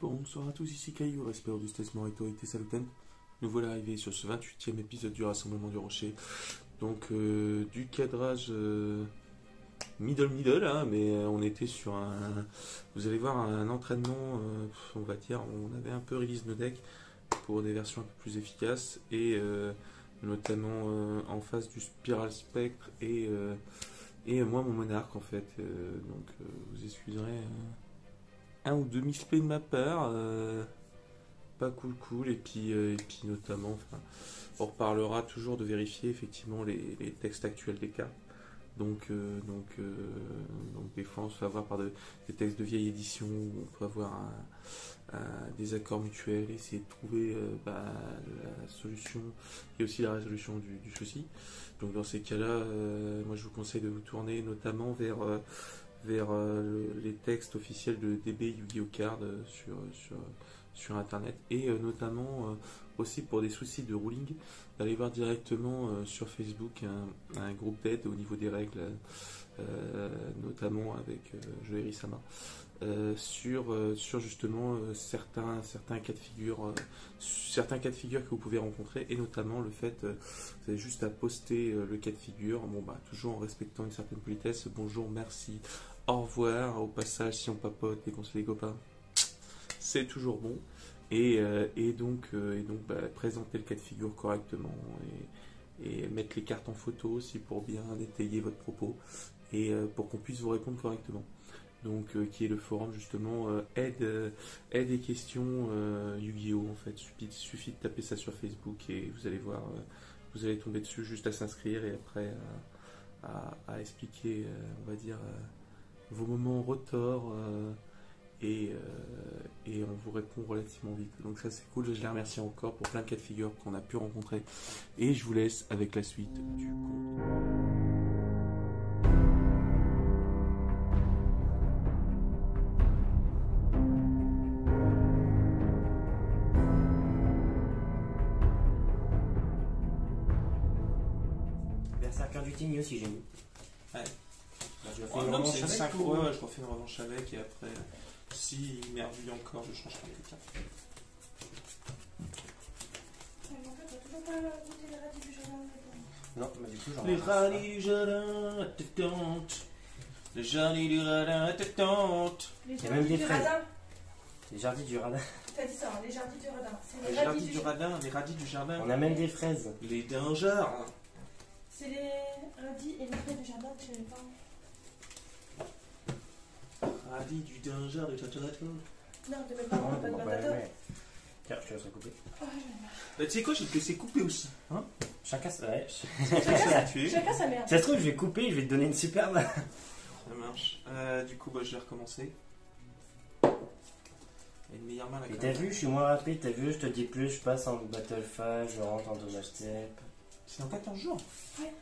Bonsoir à tous, ici Caillou, respect du Stes Morito et Salutem. Nous voilà arrivés sur ce 28e épisode du Rassemblement du Rocher. Donc du cadrage middle, hein, mais on était sur un... Vous allez voir un entraînement, on va dire, on avait un peu release nos decks pour des versions un peu plus efficaces et notamment en face du Spiral Spectre et moi mon monarque en fait. Donc vous excuserez un ou deux misplays de ma part, pas cool, et puis notamment, enfin, on reparlera toujours de vérifier effectivement les textes actuels des cartes. Donc des fois on se fait avoir par des textes de vieille édition où on peut avoir des accords mutuels et essayer de trouver la solution et aussi la résolution du souci. Donc dans ces cas-là, moi je vous conseille de vous tourner notamment vers les textes officiels de DB Yu-Gi-Oh Card sur internet et notamment aussi pour des soucis de ruling d'aller voir directement sur Facebook un groupe d'aide au niveau des règles notamment avec Joëri Sama sur justement certains cas de figure que vous pouvez rencontrer et notamment le fait vous avez juste à poster le cas de figure, toujours en respectant une certaine politesse, bonjour, merci, au revoir, au passage si on papote et qu'on se fait des copains, c'est toujours bon. Et donc présenter le cas de figure correctement et mettre les cartes en photo aussi pour bien détailler votre propos et pour qu'on puisse vous répondre correctement. Donc qui est le forum justement aide et questions Yu-Gi-Oh en fait. Suffit de taper ça sur Facebook et vous allez voir, vous allez tomber dessus, juste à s'inscrire et après à expliquer on va dire vos moments retors et on vous répond relativement vite. Donc ça c'est cool, je les remercie encore pour plein de cas de figure qu'on a pu rencontrer. Et je vous laisse avec la suite du compte. Berserker du Tigny aussi j'ai mis. Ouais. Je refais une revanche avec je refais une revanche avec et après si il merdouille encore je change les cartes. En fait, t'as toujours pas goûté les radis du jardin. Non, mais du coup j'en Les radis du jardin à tes tentes. Les jardins du radin à tes tentes. Les y a même des jardins du fraises. radin. Les jardins du radin. T'as dit ça, hein, les jardins du radin. C'est Les jardins du radin, les radis du jardin. On a même des fraises. Les dingers. C'est les radis et les fraises du jardin que je n'ai pas. Radis du dinger de Chacharato. Non, t'es même pas Non, pas de bon, batata. ouais. Tiens, je te laisse couper. Oh, j'en ai marre. Bah, tu sais quoi, j'ai te laissé couper aussi. Hein Chacun sa... Ouais. Chacun sa merde. Ça se trouve, je vais couper, je vais te donner une superbe. Ça marche. Du coup, je vais recommencer. Il y a une meilleure main là. Et t'as vu, je suis moins rapide, t'as vu, je te dis plus, je passe en battle phase, je rentre en dommage step. C'est dans 14 jours. Ouais.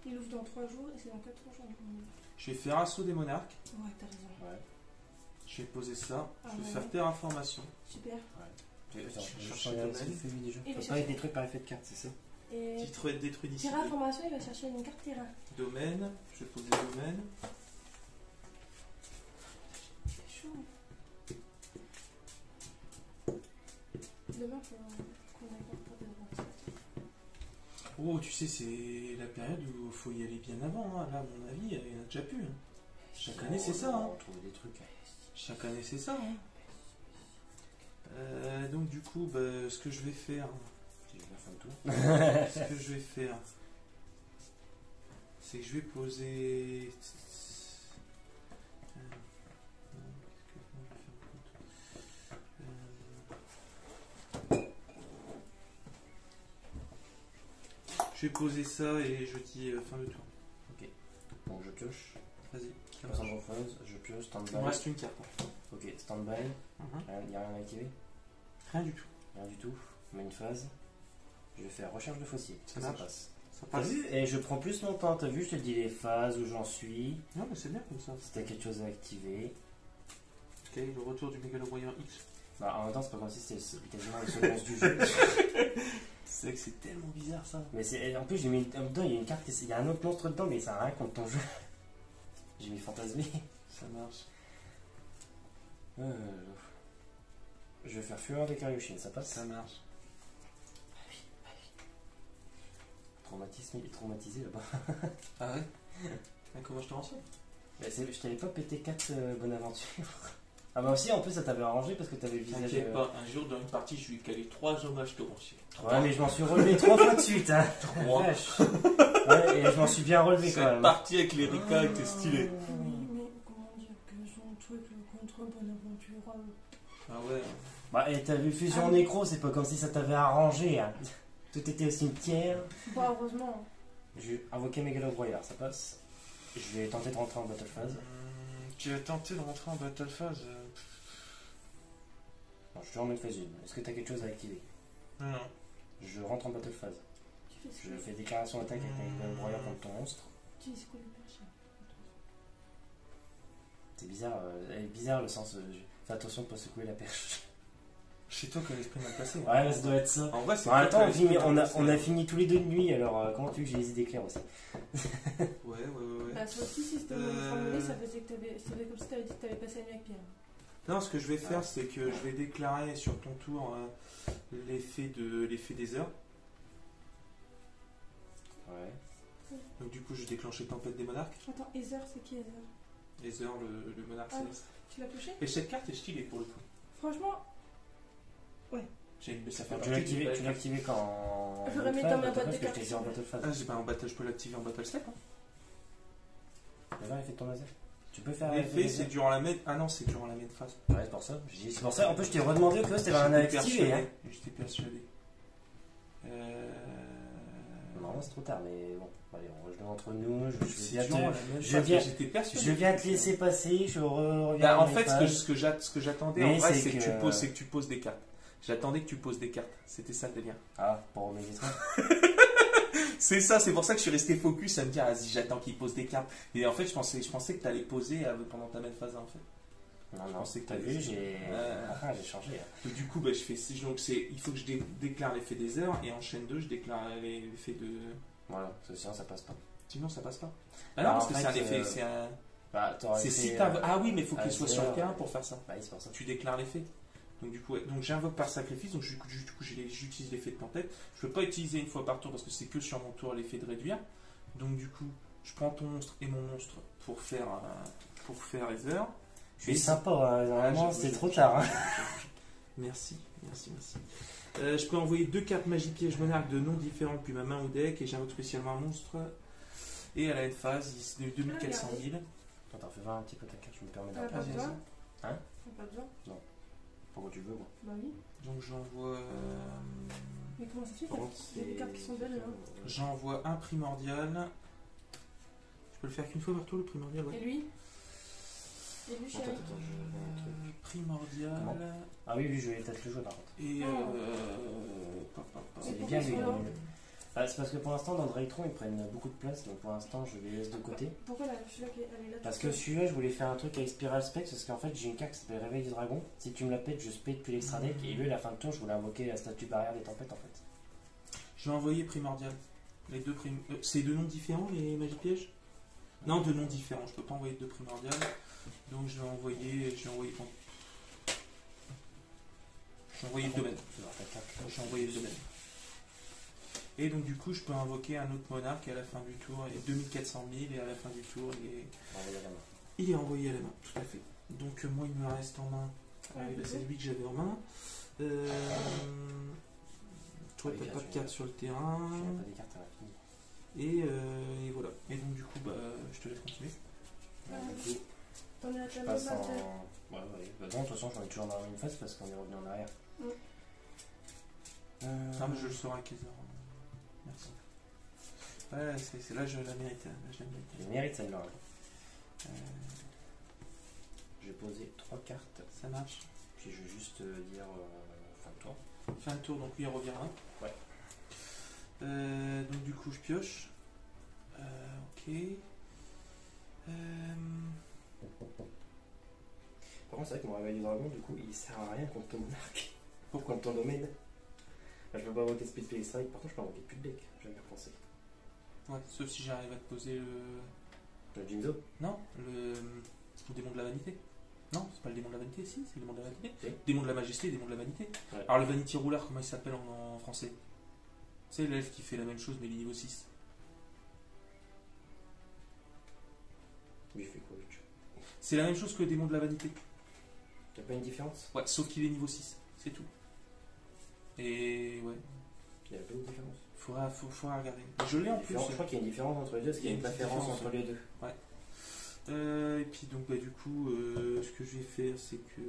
Il ouvre dans 3 jours et c'est dans 4 jours. Je vais faire assaut des monarques. Ouais, t'as raison. Ouais. Je vais poser ça. Ah Je vais ouais. faire Terraformation. Super. Attends, je cherche cherche le un domaine. fait lui déjà. Il va Faut pas chercher. être détruit par effet de carte, c'est ça? Et Titre être détruit d'ici. terraformation, il va chercher une carte terrain. Domaine. Je vais poser domaine. C'est chaud. Demain, faut qu'on aille voir pour des revanches. Oh, tu sais, c'est la période où il faut y aller bien avant. Hein. Là, à mon avis, il y en a déjà plus. Hein. Chaque année, c'est ça. Hein. On trouve des trucs. Chaque année, c'est ça. Hein. Donc, du coup, ce que je vais faire. C'est la fin de tout. Ce que je vais faire, c'est que je vais poser. Je vais poser ça et je dis fin de tour. Ok. Bon, je pioche. Vas-y. Je passe en morphose, je pioche, stand-by. Il me reste une carte. Ok, stand-by. Il n'y a rien à activer. Rien du tout. Rien du tout. On met une phase. Je vais faire recherche de fossier. Ça Ça marche. passe. Ça T'as passe. vu? Et je prends plus mon temps. T'as vu? Je te dis les phases où j'en suis. Non, mais c'est bien comme ça. Si t'as quelque chose à activer. Ok, le retour du Mégalomoyen X. Bah, en même temps, c'est pas comme si c'était quasiment le seul boss du jeu. C'est vrai que c'est tellement bizarre ça. Mais c'est, en plus, j'ai mis dedans, il y a une carte, il y a un autre monstre dedans, mais ça n'a rien contre ton jeu. J'ai mis fantasmé. Ça marche. je vais faire Fureur des Karyushin, ça passe? Ça marche. Traumatisme, il est traumatisé là-bas. Ah ouais. Comment je te rends ça? Je t'avais pas pété 4 Bonaventure. Ah bah aussi, en plus, ça t'avait arrangé parce que t'avais le visage... T'inquiète pas, un jour dans une partie, je lui ai calé 3 hommages torrentiels. Ouais, mais je m'en suis relevé 3 fois de suite, hein. 3. Vache. Ouais, et je m'en suis bien relevé quand Cette même. partie avec l'Erika était stylée. Oui, mais comment dire que son truc contre Bonaventure. Ah ouais. Bah, et t'as vu Fusion Nécro, c'est pas comme si ça t'avait arrangé, hein. Tout était au cimetière. Bah, heureusement. Je vais invoquer Megalobruyard, ça passe. Je vais tenter de rentrer en Battle Phase. Tu as tenté de rentrer en Battle Phase Non, je suis en mode phase 1. Est-ce que t'as quelque chose à activer? Non. Je rentre en Battle Phase. Tu fais ce Je que fais déclaration d'attaque avec Megalobruyard contre ton monstre. tu dis quoi le perche? C'est bizarre, bizarre le sens. Fais attention de pas secouer la perche. C'est toi qui as l'esprit mal placé. Ouais, ça doit être ça. En vrai, c'est En même toi temps, qui as l'esprit mal on a placé. fini tous les deux de nuit, alors comment tu veux que j'ai les idées claires aussi? Ouais. Bah, sur le petit système formulé, ça faisait que c'était comme si t'avais dit que t'avais passé la nuit avec Pierre. Non, ce que je vais faire, c'est que je vais déclarer sur ton tour l'effet des heures. Ouais. Donc du coup, je déclenche Tempête des Monarques. Attends, Ether, c'est qui Ether? Les heures, le monarque Ah. céleste. Tu l'as touché? Et cette carte est stylée pour le coup. Franchement, Ça fait Tu l'as activé quand. Je le remets dans ma boîte de Parce que je cartes. t'ai dit en Battle Phase. Ah, j'ai pas en battle, je peux l'activer en battle step. Hein. Tu vas l'effet de ton laser. Tu peux faire L'effet, c'est durant la main. Ah non, c'est durant la main phase. Ouais, c'est pour ça. C'est pour ça. En plus, je t'ai redemandé au cas où c'était un activé. Hein. J'étais persuadé. Non, c'est trop tard, mais bon. Allez, on reste entre nous. C'est durant la main je phase, viens- j'étais persuadé. Je viens te laisser passer. Je reviens. Bah, en dans fait, mes phases. ce que j'attendais, Mais en vrai, c'est c'est que- que tu poses des cartes. J'attendais que tu poses des cartes. C'était ça le délire. Ah, pour remettre les trucs. C'est ça, c'est pour ça que je suis resté focus à me dire, vas-y, j'attends qu'il pose des cartes. Et en fait, je pensais que tu allais poser pendant ta main phase 1, en fait. Non, Je non, pensais que t'as t'avais- vu, j'ai Ouais. j'ai changé. Hein. Donc, du coup, bah, je fais. Donc, il faut que je déclare l'effet des heures et en chaîne 2, je déclare l'effet de. Voilà, sinon ça passe pas. Sinon, ça passe pas. Ah Bah, non, parce en que fait, c'est un effet. C'est un. Bah, t'aurais C'est fait, si t'as. Ah oui, mais il faut qu'il à soit sur le zéro. terrain pour faire ça. Bah, c'est pour ça. Tu déclares l'effet. Donc du coup, donc j'invoque par sacrifice, donc du coup j'utilise l'effet de tempête. Je peux pas utiliser une fois par tour parce que c'est que sur mon tour l'effet de réduire. Donc du coup, je prends ton monstre et mon monstre pour faire Ether. Je suis sympa, hein, normalement, j'avoue, c'est j'avoue, trop tard. Hein. j'avoue. Merci. Je peux envoyer 2 cartes magie piège monarque de noms différents depuis ma main au deck et j'invoque spécialement un monstre. Et à la phase, il est de 2400 000. Attends, fais voir un petit peu ta carte, je me permets T'as d'en pas parler. besoin? Hein? T'as pas besoin? Pourquoi tu veux, moi? Bah oui. Donc j'envoie. Mais comment ça se fait? Par contre, Il y a des cartes qui sont belles là. J'envoie un primordial. Je peux le faire qu'une fois par tour le primordial, ouais. Et lui? Et lui, Attends, chérie? attends, je vais un truc. Primordial. Comment Ah oui, lui, je vais peut-être le jouer par contre. Et. C'est pourquoi bien, lui. celui-là Ah, c'est parce que pour l'instant, dans Draytron, ils prennent beaucoup de place, donc pour l'instant, je les laisse de côté. Pourquoi celui-là elle est là? Parce que celui-là, je voulais faire un truc avec Spiral Specs, parce qu'en fait, j'ai une carte qui s'appelle Réveil du Dragon. Si tu me la pètes, je spade depuis l'extra deck, et lui, à la fin de tour, je voulais invoquer la statue barrière des tempêtes en fait. Je vais envoyer primordial. Les deux c'est deux noms différents les magies pièges? Non, deux noms différents. Je peux pas envoyer deux primordial. Donc je vais envoyer. Je vais envoyer le domaine. Je vais voir ta carte. Je vais envoyer le domaine. Et donc du coup, je peux invoquer un autre monarque et à la fin du tour, il est 2400 000 et à la fin du tour, On va envoyer à la main. il est envoyé à la main. Tout à fait. Donc moi, il me reste en main. C'est lui que j'avais en main. Toi, Ah, les t'as cartes, pas de je carte sur le terrain. Je n'ai pas des cartes à l'infini. Et voilà. Et donc du coup, bah, je te laisse continuer. Ouais, du coup, T'en es à je ta passe main, en. t'as- Ouais, ouais. Bah, non, de toute façon, j'en ai toujours dans la même phase parce qu'on est revenu en arrière. Mm. Ah, mais je le saurai à 15 heures. Merci. Ouais, c'est là, je la mérite. Là, je la mérite. Je mérite celle-là. Hein. Euh, J'ai posé 3 cartes, ça marche. puis je vais juste dire fin de tour. Fin de tour, donc lui, il revient un. Ouais. Donc du coup, je pioche. Ok. Par contre, c'est vrai que mon réveil du dragon, du coup, il sert à rien contre ton monarque. Pourquoi? Contre ton domaine. Bah, je peux pas invoquer Speed Spirit Strike, par contre, je peux invoquer plus de deck. J'ai bien pensé. Ouais, sauf si j'arrive à te poser le. Le Jinzo. Non, le démon de la vanité. Non, c'est pas le démon de la vanité, si, c'est le démon de la vanité. Si. Démon de la majesté, démon de la vanité. Ouais. Alors le Vanity Ruler, comment il s'appelle en français? C'est l'elfe qui fait la même chose mais il est niveau 6. Lui, il fait quoi, lui? C'est la même chose que le démon de la vanité. Y'a pas une différence? Ouais, sauf qu'il est niveau 6, c'est tout. Et ouais, Y'a pas une différence. faudra regarder. Je l'ai en plus. Je crois qu'il y a une différence entre les deux, parce qu'il y a une petite préférence différence, entre les deux. Et puis donc bah, du coup, ce que je vais faire, c'est que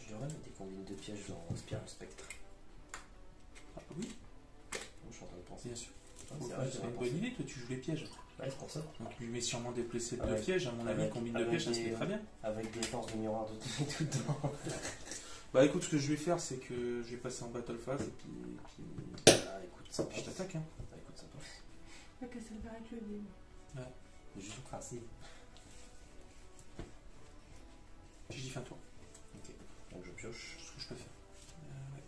Je devrais mettre des combines de pièges dans Spiral Spectre. ah, oui, Je suis en train de penser. bien sûr. Ouais, C'est c'est vrai, une bonne idée, toi tu joues les pièges. Ouais, c'est pour ça. Donc tu lui mets sûrement des playsets de Avec- pièges, à mon avis, avec- combine de avec pièges, ça se des- fait très bien. Avec des forces de miroir de tout dedans. Bah écoute, ce que je vais faire, c'est que je vais passer en battle phase et puis Ah, écoute, ça je passe. t'attaque. Hein. Ah, écoute, ça passe. Pas que ça le verra avec le dé. J'ai juste tracé. Puis j'y fais un tour. Ok. Donc je pioche. Ce que je peux faire. Ouais.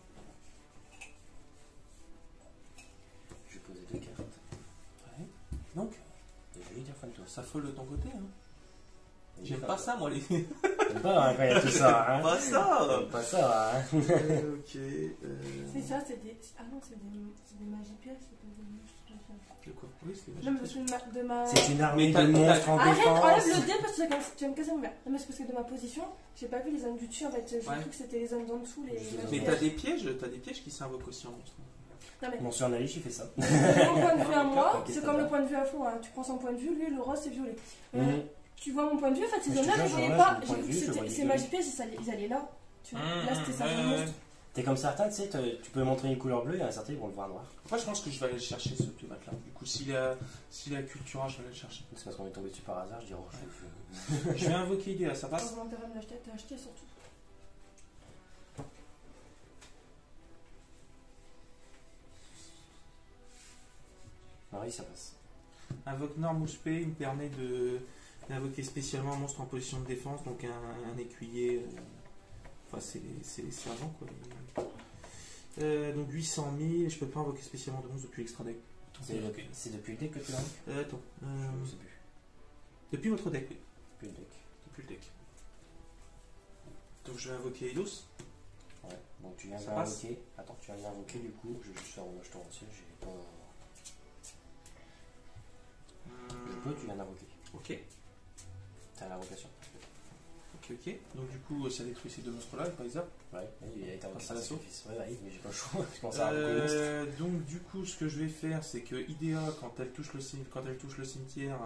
Je vais poser 2 cartes. Ouais. Donc, Et je vais lui dire fin de tour. ça folle de ton côté. Hein. Et J'aime fin pas de ça, moi, les. tour. J'aime pas hein, quand il y a tout ça. Hein. Pas ça. J'aime pas ça. Hein. Ok. C'est ça, c'est des. Ah non, c'est des magies pièges, c'est pas des magies. De quoi? Oui, c'est Non, mais parce que de ma. C'est une armée Mais de monstres en Arrête, enlève défense. le dé parce que tu vas me casser mon verre. Non, mais c'est parce que de ma position, j'ai pas vu les zones du dessus en fait. J'ai Ouais. cru que c'était les zones d'en dessous. Les Mais magies Mais pièges. t'as des pièges qui s'invoquent aussi en monstre. Non, mais Mon suranalyse, il fait ça. mon point de vue à moi, Ok, c'est ça comme va. le point de vue à fond. Hein. Tu prends son point de vue, lui, le rose, c'est violet. Mhm. Tu vois mon point de vue, en fait, ces Mais je te zones-là, je jure, voyais genre, pas. là, J'ai j'ai mon cru point que de vue, je c'était- voyais ces que magies pièges, ils allaient là. Tu vois. Là, c'était ça, le monstre. T'es comme certains, tu sais, tu peux montrer une couleur bleue et à certains, ils vont le voir noir. Après, je pense que je vais aller le chercher ce playmat là. Du coup, s'il a Cultura, je vais aller le chercher. C'est parce qu'on est tombé dessus par hasard, je dis, oh, Je vais invoquer idée là, ça passe? Heureusement, t'as pas me l'acheter, t'as acheté surtout. Marie, ça passe. Invoque Normuspé, il me permet d'invoquer spécialement un monstre en position de défense, donc un écuyer. Enfin, c'est les servants quoi. Donc 800 000, je peux pas invoquer spécialement de monstre depuis l'extra deck. C'est depuis le deck que tu l'as Attends. Je sais plus. Depuis votre deck, oui. Depuis le deck. Depuis le deck. Donc je vais invoquer Eidos. Ouais, donc tu viens Ça passe. d'invoquer. Attends, tu viens d'invoquer du coup, je vais juste faire un acheteur entier, j'ai pas. Je peux, tu viens d'invoquer. Ok. T'as l'invocation. Ok. Donc du coup, ça détruit ces deux monstres-là, par exemple. Ouais, il a été invoqué Passe à par l'assaut. sacrifice. Ouais, ouais, mais j'ai pas le choix. Je commence à invoquer le monstre. Donc du coup, ce que je vais faire, c'est que Idea, quand elle touche le cimetière,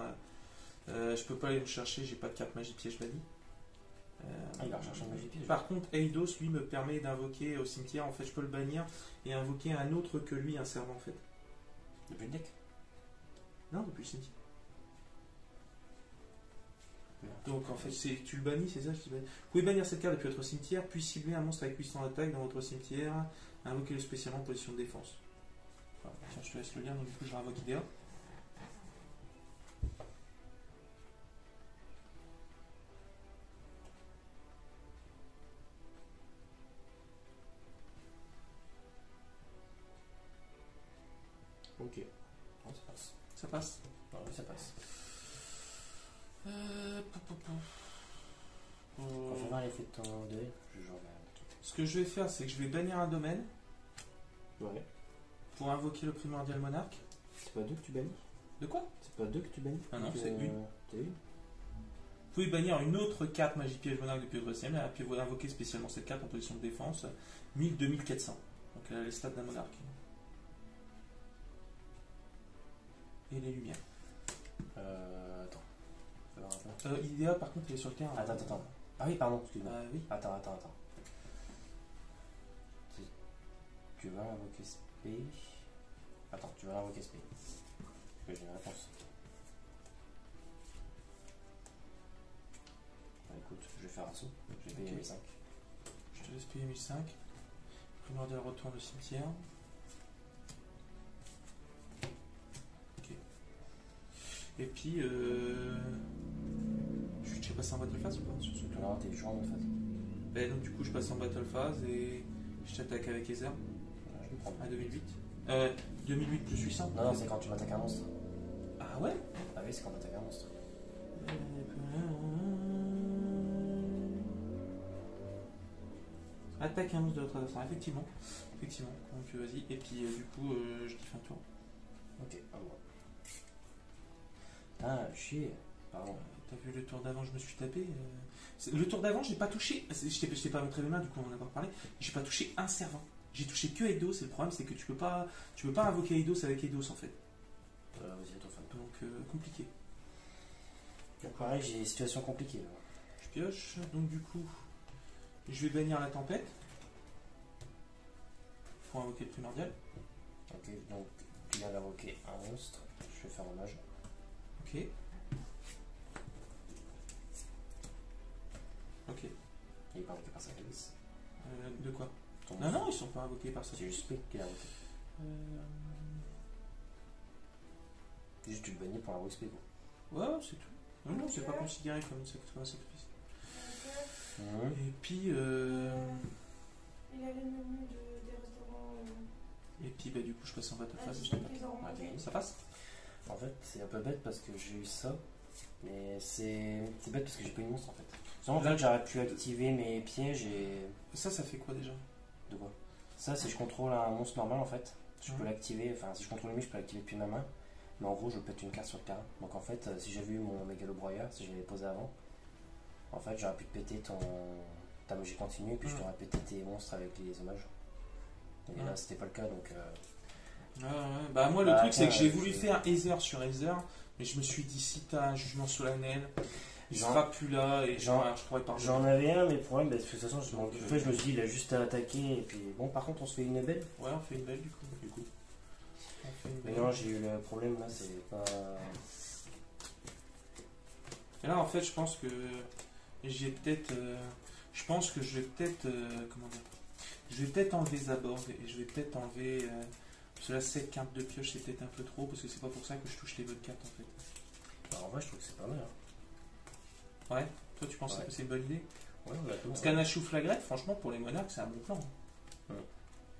je peux pas aller le chercher, j'ai pas de carte magie piège bannie. Ah, il va rechercher un magie piège. Par contre, Eidos, lui, me permet d'invoquer au cimetière, en fait, je peux le bannir et invoquer un autre que lui, un servant, en fait. Depuis le deck. Non, depuis le cimetière. Merde. Donc en fait, tu le bannis, c'est ça je dis bannis. Vous pouvez bannir cette carte depuis votre cimetière, puis cibler un monstre avec 800 d'attaque dans votre cimetière, invoquer-le spécialement en position de défense. Voilà. Tiens, je te laisse le lien, donc du coup je réinvoque Idea. Ok. Non, ça passe. Ça passe. Non, oui, ça passe. Quand je vais voir l'effet de ton deuil, je joue Ce que je vais faire, c'est que je vais bannir un domaine Ouais. pour invoquer le primordial monarque. C'est pas deux que tu bannis? De quoi? C'est pas deux que tu bannis? Ah non, Donc, c'est une. C'est une? Vous pouvez bannir une autre carte magie piège monarque depuis votre CM, puis vous invoquez spécialement cette carte en position de défense, 1000-2400. Donc elle a les stats d'un monarque. Et les lumières. Attends. Fais voir un peu. Idea, par contre, il est sur le terrain. Attends. Ah oui, pardon, excuse-moi. Oui. Attends. Tu vas invoquer SP. Attends, tu vas invoquer SP. Parce que j'ai une réponse. Bah, écoute, je vais faire un saut. Je vais payer Ok. 1005. Je te laisse payer 1005. Primordial retourne au cimetière. Ok. Et puis, je passe en battle phase ou pas sur ce tour? Non, t'es toujours en mode phase. Ben, donc du coup je passe en battle phase et je t'attaque avec Ether Je vais prendre. à 2008. 2008 plus 800. Non, c'est quand tu m'attaques un monstre. Ah ouais. Ah oui, c'est quand t'attaques un monstre. Attaque un monstre de votre adversaire, effectivement. Effectivement. Donc vas-y. Et puis du coup je kiffe un tour. Ok, à moi. Ah, chier. Pardon. T'as vu le tour d'avant, je me suis tapé. Le tour d'avant, j'ai pas touché. Je t'ai pas montré les mains, du coup on en a pas parlé. J'ai pas touché un servant. J'ai touché que Eidos, et le problème c'est que tu peux pas invoquer Eidos avec Eidos en fait. Vas-y, à toi, fan. Donc compliqué. Donc, pareil, j'ai une situation compliquée là. Je pioche, donc du coup, je vais bannir la tempête. Pour invoquer le primordial. Ok, donc tu viens d'invoquer un monstre. Je vais faire hommage. Ok. Ok. Il est pas invoqué par sa calice. De quoi? Ton Non, monstre. non, ils sont pas invoqués par ça. C'est juste Split qui l'a invoqué. Juste tu le bannis pour avoir XP quoi. Ouais, c'est tout. Non, non, c'est pas considéré comme un sacrifice. Et puis, Il a les menus des restaurants. et puis bah, du coup, je passe en battle phase. Ok. Ça passe? En fait, c'est un peu bête parce que j'ai eu ça. Mais c'est bête parce que j'ai pas eu de monstre en fait. Sinon, en fait, j'aurais pu activer mes pièges et. Ça fait quoi déjà? De quoi? Ça, c'est je contrôle un monstre normal en fait. Je peux Mhm. l'activer, enfin, si je contrôle lui, je peux l'activer depuis ma main. Mais en gros, je pète une carte sur le terrain. Donc en fait, si j'avais eu mon mégalobroyeur, si je l'avais posé avant, en fait, j'aurais pu te péter ta magie continue et puis je t'aurais pété tes monstres avec les hommages. Et là, c'était pas le cas donc. Ouais. Bah, moi, le Bah, truc, c'est que j'ai attends, voulu faire Ether sur Ether, mais je me suis dit, si t'as un jugement solennel, il J'en- sera plus là et j'en- je pourrais pas. J'en avais un, mais le problème, bah, de toute façon, en fait, je me suis dit, il a juste à attaquer et puis bon, par contre, on se fait une belle. Ouais, on fait une belle du coup. On fait une Mais belle. non, j'ai eu le problème là, c'est pas. Et là, en fait, je pense que j'ai peut-être. Je pense que je vais peut-être. Comment dire? Je vais peut-être enlever Zaborg et je vais peut-être enlever. Parce que là, 7 cartes de pioche, c'est peut-être un peu trop parce que c'est pas pour ça que je touche les bonnes cartes en fait. Alors, en vrai, je trouve que c'est pas mal. Hein. Ouais? Toi, tu penses Ouais. que c'est une bonne idée? Ouais, on a tout. Parce qu'Anachou Flagrette, franchement, pour les monarques, c'est un bon plan. Ouais.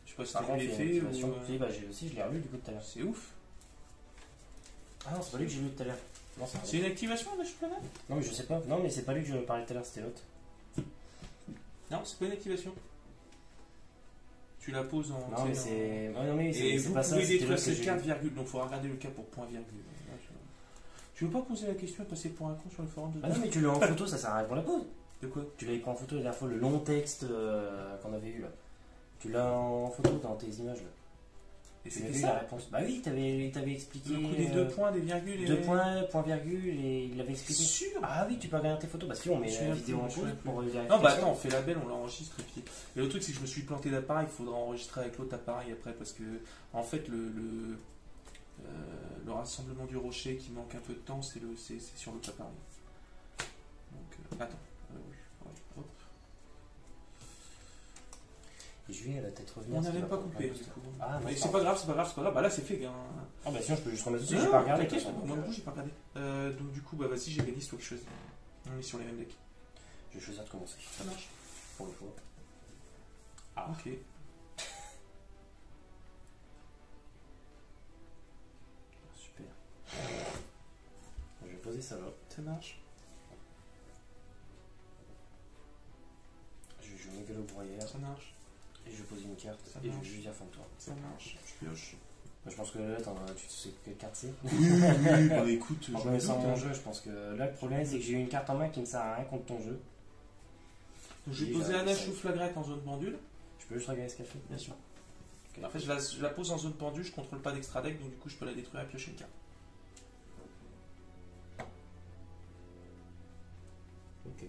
Je sais pas si Par t'as contre, vu il y a l'effet une activation. ou. Si, bah, j'ai aussi, je l'ai relu du coup tout à l'heure. C'est ouf. Ah non, c'est pas lui que j'ai lu tout à l'heure. Non, c'est C'est une activation, Anachou Flagrette? Non, mais je sais pas. Non, mais c'est pas lui que je parlais tout à l'heure, c'était l'autre. Non, c'est pas une activation. Tu la poses en. Non, mais tu sais, c'est. Ouais, non, mais Et c'est vous pas ça, pouvez c'était détruire l'autre que cette j'ai carte, lu. virgule. Donc, il faut regarder le cas pour point, virgule. Tu veux pas poser la question et passer pour un con sur le forum de. Ah non, mais tu l'as en photo, ça sert à rien pour la pause. De quoi? Tu l'avais pris en photo la dernière fois, le long texte qu'on avait eu là. Tu l'as en photo dans tes images là. Et Tu as c'était vu ça? la réponse. Bah oui, il t'avait expliqué. Le coup des 2 points, des virgules et. 2 points, point virgule, et il avait expliqué. Sûr? Ah oui, tu peux regarder tes photos. Bah si, on met Je la souviens vidéo plus, en je souviens pause plus. pour vérifier. Non, bah attends, on fait la belle, on l'enregistre et puis. Et le truc, c'est que je me suis planté d'appareil, il faudra enregistrer avec l'autre appareil après parce que, en fait, le rassemblement du rocher qui manque un peu de temps, c'est sur l'autre appareil. Donc, attends. Oui, hop. Et je vais la tête revenir. On ce qui n'avait va pas prendre coupé un du boost. coup. Ah, Mais non, c'est pas grave, c'est pas grave, c'est pas grave. Bah là, c'est fait, gars. Ah bah sinon, je peux juste remettre aussi. Non, J'ai pas regardé. t'inquiète, de toute façon, moi donc, non plus, j'ai pas regardé. Donc, du coup, bah vas-y, j'ai gagné, c'est toi qui choisis. On est sur les mêmes decks. je vais choisir de commencer. Ça marche. Pour le fois. Ah, ok. Super. Je vais poser ça là. Ça marche. Je vais jouer mégalobroyeur. Ça marche. Et je vais poser une carte. Ça Et je vais marche. juste dire fin de toi. Ça marche. Je pioche. Bah, je pense que là, tu sais quelle carte c'est. Oui, bah écoute, En connaissant mon jeu, je pense que là, le problème, c'est que j'ai eu une carte en main qui ne sert à rien contre ton jeu. Donc, je vais Oui, poser ça- Anachou Flagrette en zone pendule. Je peux juste regarder ce qu'elle fait. Bien sûr. Ok. En fait, je la pose en zone pendule, je contrôle pas d'extra deck, donc du coup, je peux la détruire et piocher une carte. Ok.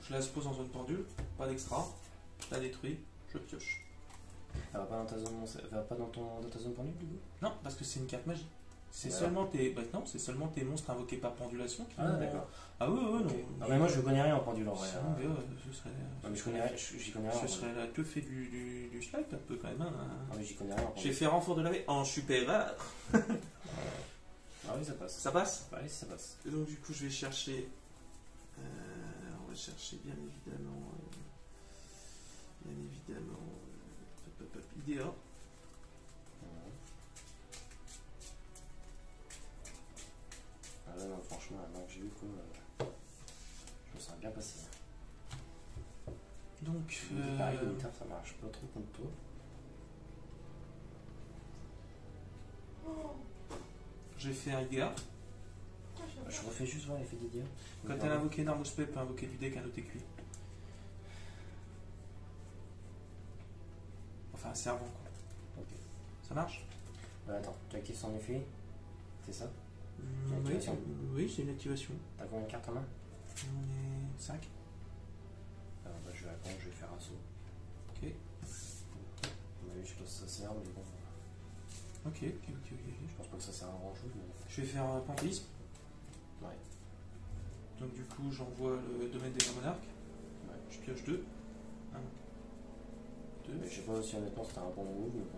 Je la pose en zone pendule, pas d'extra, je la détruis, je pioche. Elle va pas dans ta zone, elle va pas dans ta zone pendule du coup. Non, parce que c'est une carte magie. C'est Ouais. seulement tes. Bah non, c'est seulement tes monstres invoqués par pendulation qui Ah vont- d'accord. Ah oui, oui, Ok. non. Non mais moi je connais rien en pendule en vrai. Sinon, hein. mais, ce serait. Non, mais j'y connais rien. en Ce pendule. serait la queue fait du slide un peu quand même. Hein. Non mais j'y connais rien en J'ai pendule. fait renfort de la V en super rare. Ah oui, ça passe. Ça passe? Ah oui, ça passe. Et donc du coup je vais chercher, on va chercher bien évidemment, Idea. Ah ouais, non, franchement, avant que j'ai eu quoi, je me sens bien passé. Donc, Pareil, le militaire, ça marche pas trop contre toi. je vais faire Idea. Je refais juste voir l'effet d'Idea. Quand elle a invoqué une arme ou spell, peut invoquer du deck un autre écu. Enfin, un servant quoi. Ok. Ça marche? Attends, tu actives son effet, c'est ça? Oui, activation. oui, c'est une activation. T'as combien de cartes en main? On est 5. Alors bah, je vais attendre, je vais faire un saut. Ok. Je sais pas si ça sert, mais bon. Ok. Je pense pas que ça sert à grand chose. Mais... Je vais faire un panthéisme. Ouais. Donc du coup, j'envoie le domaine des monarques. Ouais. Je pioche 2. 1, 2. Mais je sais pas si honnêtement c'était un bon move, mais bon.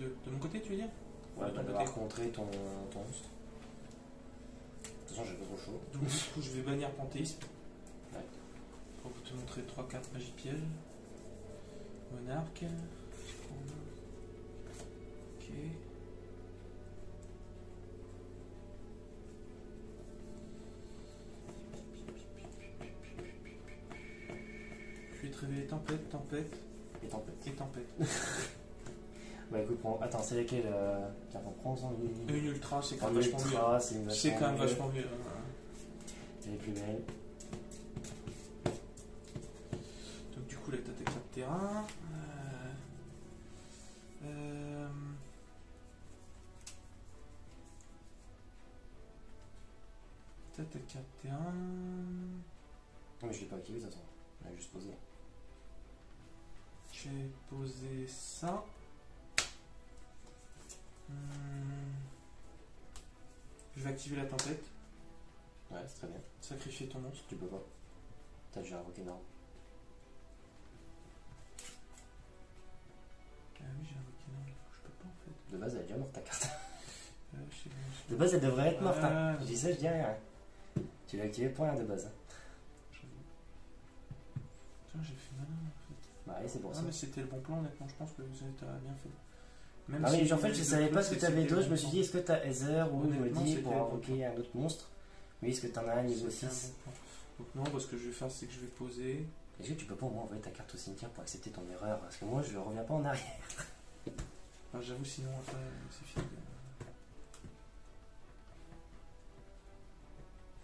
Ouais. De mon côté, tu veux dire? Ouais, de t'as ton devoir côté. contrer ton monstre. De toute façon, j'ai pas trop chaud. Donc du coup, je vais bannir panthéisme. Ouais. Pour vous te montrer 3 cartes magie piège. Monarque. Ok. Je vais te révéler tempête, tempête Et tempête. et tempête. Bah écoute, attends, c'est laquelle tiens, on prend en Une ultra, c'est quand en même vachement mieux. ultra, c'est une C'est quand même mieux. vachement mieux. Elle est plus belle. Donc du coup là t'as tes cartes terrain. T'as tes cartes terrain. Non mais je l'ai pas activé de toute façon. Elle est juste posée. Je vais poser ça. Je vais activer la tempête. Ouais, c'est très bien. Sacrifier ton monstre. Tu peux pas. T'as déjà invoqué énorme. Ah oui, j'ai invoqué non, je peux pas en fait. De base, elle est déjà morte ta carte. Je sais pas, De base, elle devrait être morte. Hein. Ah, Je dis ça, je dis rien. Tu l'as activé pour rien de base. j'avoue. Putain, j'ai fait malin en fait. Bah oui, c'est pour Ah, ça. mais c'était le bon plan, honnêtement, je pense que vous avez bien fait. Même Ah oui, si en fait, je le savais truc, pas ce que c'est t'avais c'était d'autre. le Je me bon suis plan. dit, est-ce que t'as Ether ou je me Honnêtement, dis c'était pour le bon invoquer plan. un autre monstre. Oui, est-ce que t'en as un niveau C'était un 6? bon plan. Donc non, parce que je vais faire, c'est que je vais poser. Est-ce que tu peux pas au moins envoyer ta carte au cimetière pour accepter ton erreur? Parce que moi, je reviens pas en arrière. Enfin, j'avoue, sinon après, c'est fini.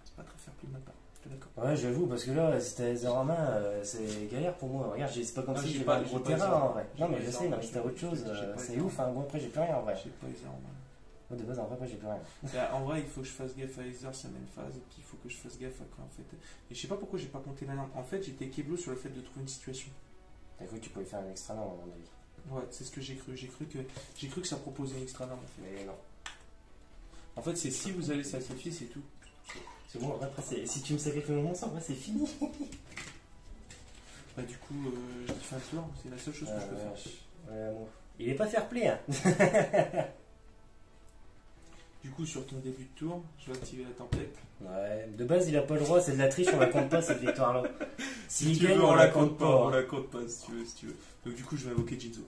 C'est pas très fair play de ma part, je suis d'accord. Ouais, j'avoue, parce que là, si t'as Ether en main, c'est galère pour moi. Regarde, c'est pas comme Ah, si j'ai j'avais pas- un j'ai gros pas terrain Ether. en vrai. J'ai Non, mais pas je Ether sais, en non, main. mais si t'as autre chose, J'ai pas c'est Ether en ouf. main. Hein. Bon, après, j'ai plus rien en vrai. J'ai pas les armes. Moi, de base, en vrai, après, j'ai plus rien. Bah, en vrai, il faut que je fasse gaffe à Ether, sa même phase, et puis il faut que je fasse gaffe à quoi en fait. Et je sais pas pourquoi j'ai pas compté la norme. En fait, j'étais keblo sur le fait de trouver une situation. T'as cru que tu pouvais faire un extra norme, à mon avis. Ouais, c'est ce que j'ai cru. J'ai cru que ça proposait une extra norme en fait. Mais non. En fait, c'est si vous allez sacrifier, c'est tout. C'est bon, après, si tu me sacrifies mon monstre, après, c'est fini. Bah, du coup, j'ai fait un tour, c'est la seule chose que je peux faire. Ouais, bon. Il est pas fair play, hein. Du coup, sur ton début de tour, je vais activer la tempête. Ouais, de base, il a pas le droit, c'est de la triche, on la compte pas cette victoire-là. S'il tu gagne, veux, on la compte pas. On la compte pas si tu veux. Donc, du coup, je vais invoquer Jinzo.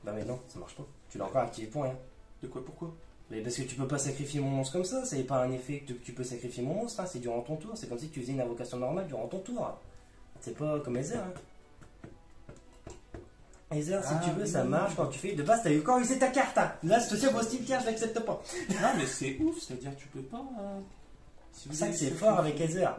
Bah, mais non, ça marche pas. Tu l'as encore activé pour rien. De quoi? Pourquoi? Mais parce que tu peux pas sacrifier mon monstre comme ça, c'est pas un effet que tu peux sacrifier mon monstre, hein, c'est durant ton tour, c'est comme si tu faisais une invocation normale durant ton tour. C'est pas comme Ether. Hein. Ether, si tu veux, oui, ça oui, marche oui. quand tu fais. De base, t'as eu quand c'est ta carte. Hein. Là, je te dis, au cimetière, je l'accepte pas. Non, mais c'est ouf, c'est-à-dire que tu peux pas. Si C'est vous ça avez que c'est sacrifié- fort avec Ether.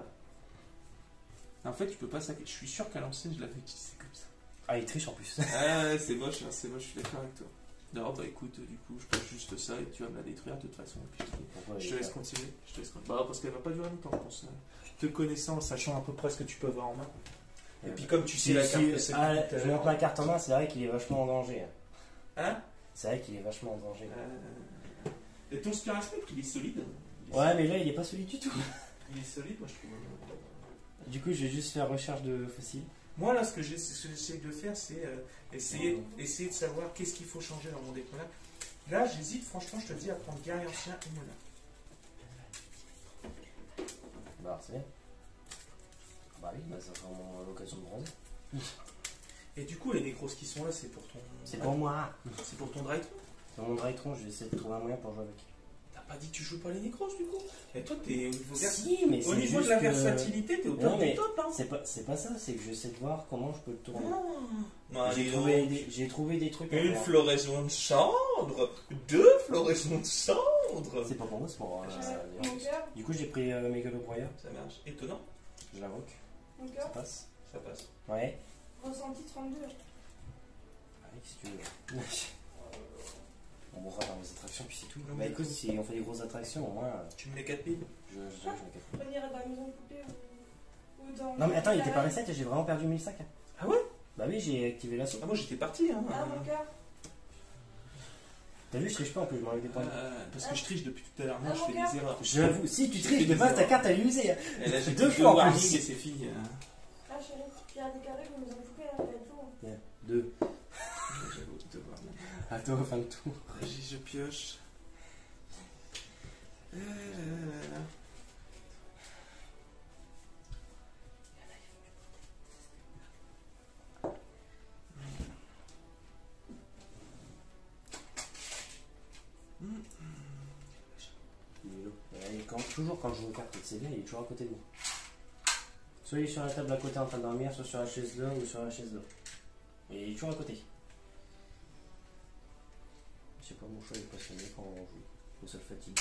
En fait, tu peux pas sacrifier. Je suis sûr qu'à l'ancienne, je l'avais utilisé comme ça. Ah, il triche en plus. Ah, c'est moche, hein, c'est moche, je suis d'accord avec toi. Non, bah écoute, du coup, je passe juste ça et tu vas me la détruire de toute façon. Et puis, Pourquoi je il te est laisse pas- continuer. Bah, parce qu'elle va pas durer longtemps, je pense. Te connaissant, sachant à peu près ce que tu peux avoir en main. Et puis, comme tu sais la carte que c'est. je montre ma carte en main, c'est vrai qu'il est vachement en danger. Hein? C'est vrai qu'il est vachement en danger. Et ton Spirit Aspect, il est solide. Ouais, mais là, il est pas solide du tout. Il est solide, moi je trouve. Du coup, je vais juste faire recherche de fossiles. Moi, là, ce que j'essaie de faire, c'est essayer de savoir qu'est-ce qu'il faut changer dans mon deck. Voilà. Là, j'hésite, franchement, je te dis, à prendre guerrier ancien et monarque. Bah, c'est bien. Bah oui, bah, ça sera l'occasion de bronzer. Et du coup, les nécros qui sont là, c'est pour ton. C'est pour moi. C'est pour ton Drytron. Dans mon Drytron, je vais essayer de trouver un moyen pour jouer avec. T'as pas dit que tu joues pas les nécros du coup? Et toi, t'es au niveau, Si, mais au c'est niveau de juste la que- versatilité, t'es au top Non, du mais top, hein. c'est pas ça, c'est que j'essaie de voir comment je peux le tourner. Non, J'ai trouvé des trucs. à une faire. floraison de cendre, 2 floraisons de cendre. C'est pas pour moi, c'est pour. Mon cœur, Du coup, j'ai pris Mégalobroyeur. Ça marche. Étonnant, Je l'invoque. mon Ça cœur, passe. ça passe. Ouais. ressenti 32. Allez, si tu veux. On mourra dans les attractions, puis c'est tout. Non, Bah mais- écoute, si on fait des grosses attractions, au moins, Tu me mets 4 piles. je me calme. On irait dans la maison de poupée ou dans. Non mais attends, il était pas reset, j'ai vraiment perdu 1000 sacs. Ah ouais? Bah oui, j'ai activé l'assaut. Ah, moi j'étais parti, hein. Ah, mon cœur. T'as vu, je triche pas en plus, je m'enlève des points. Parce que je triche depuis tout à l'heure. Moi, Ah, je mon fais cœur. des erreurs. J'avoue, si tu J'ai triches, fait de des base ta erreurs. carte elle est usée. Et là, j'ai Deux fait fois en warning plus. et c'est fini. Ah, chérie, il y a des carrés que nous avons poupée, là, il y a tout. Bien, 2. J'avoue, de voir. À toi, fin de tour. Je pioche. Toujours quand je joue aux cartes de CD, il est toujours à côté de nous. Soit il est sur la table à côté en train de dormir, soit sur la chaise là ou sur la chaise là. Et il est toujours à côté. Je sais pas, mon choix il est passionné quand on joue. Ou ça le fatigue.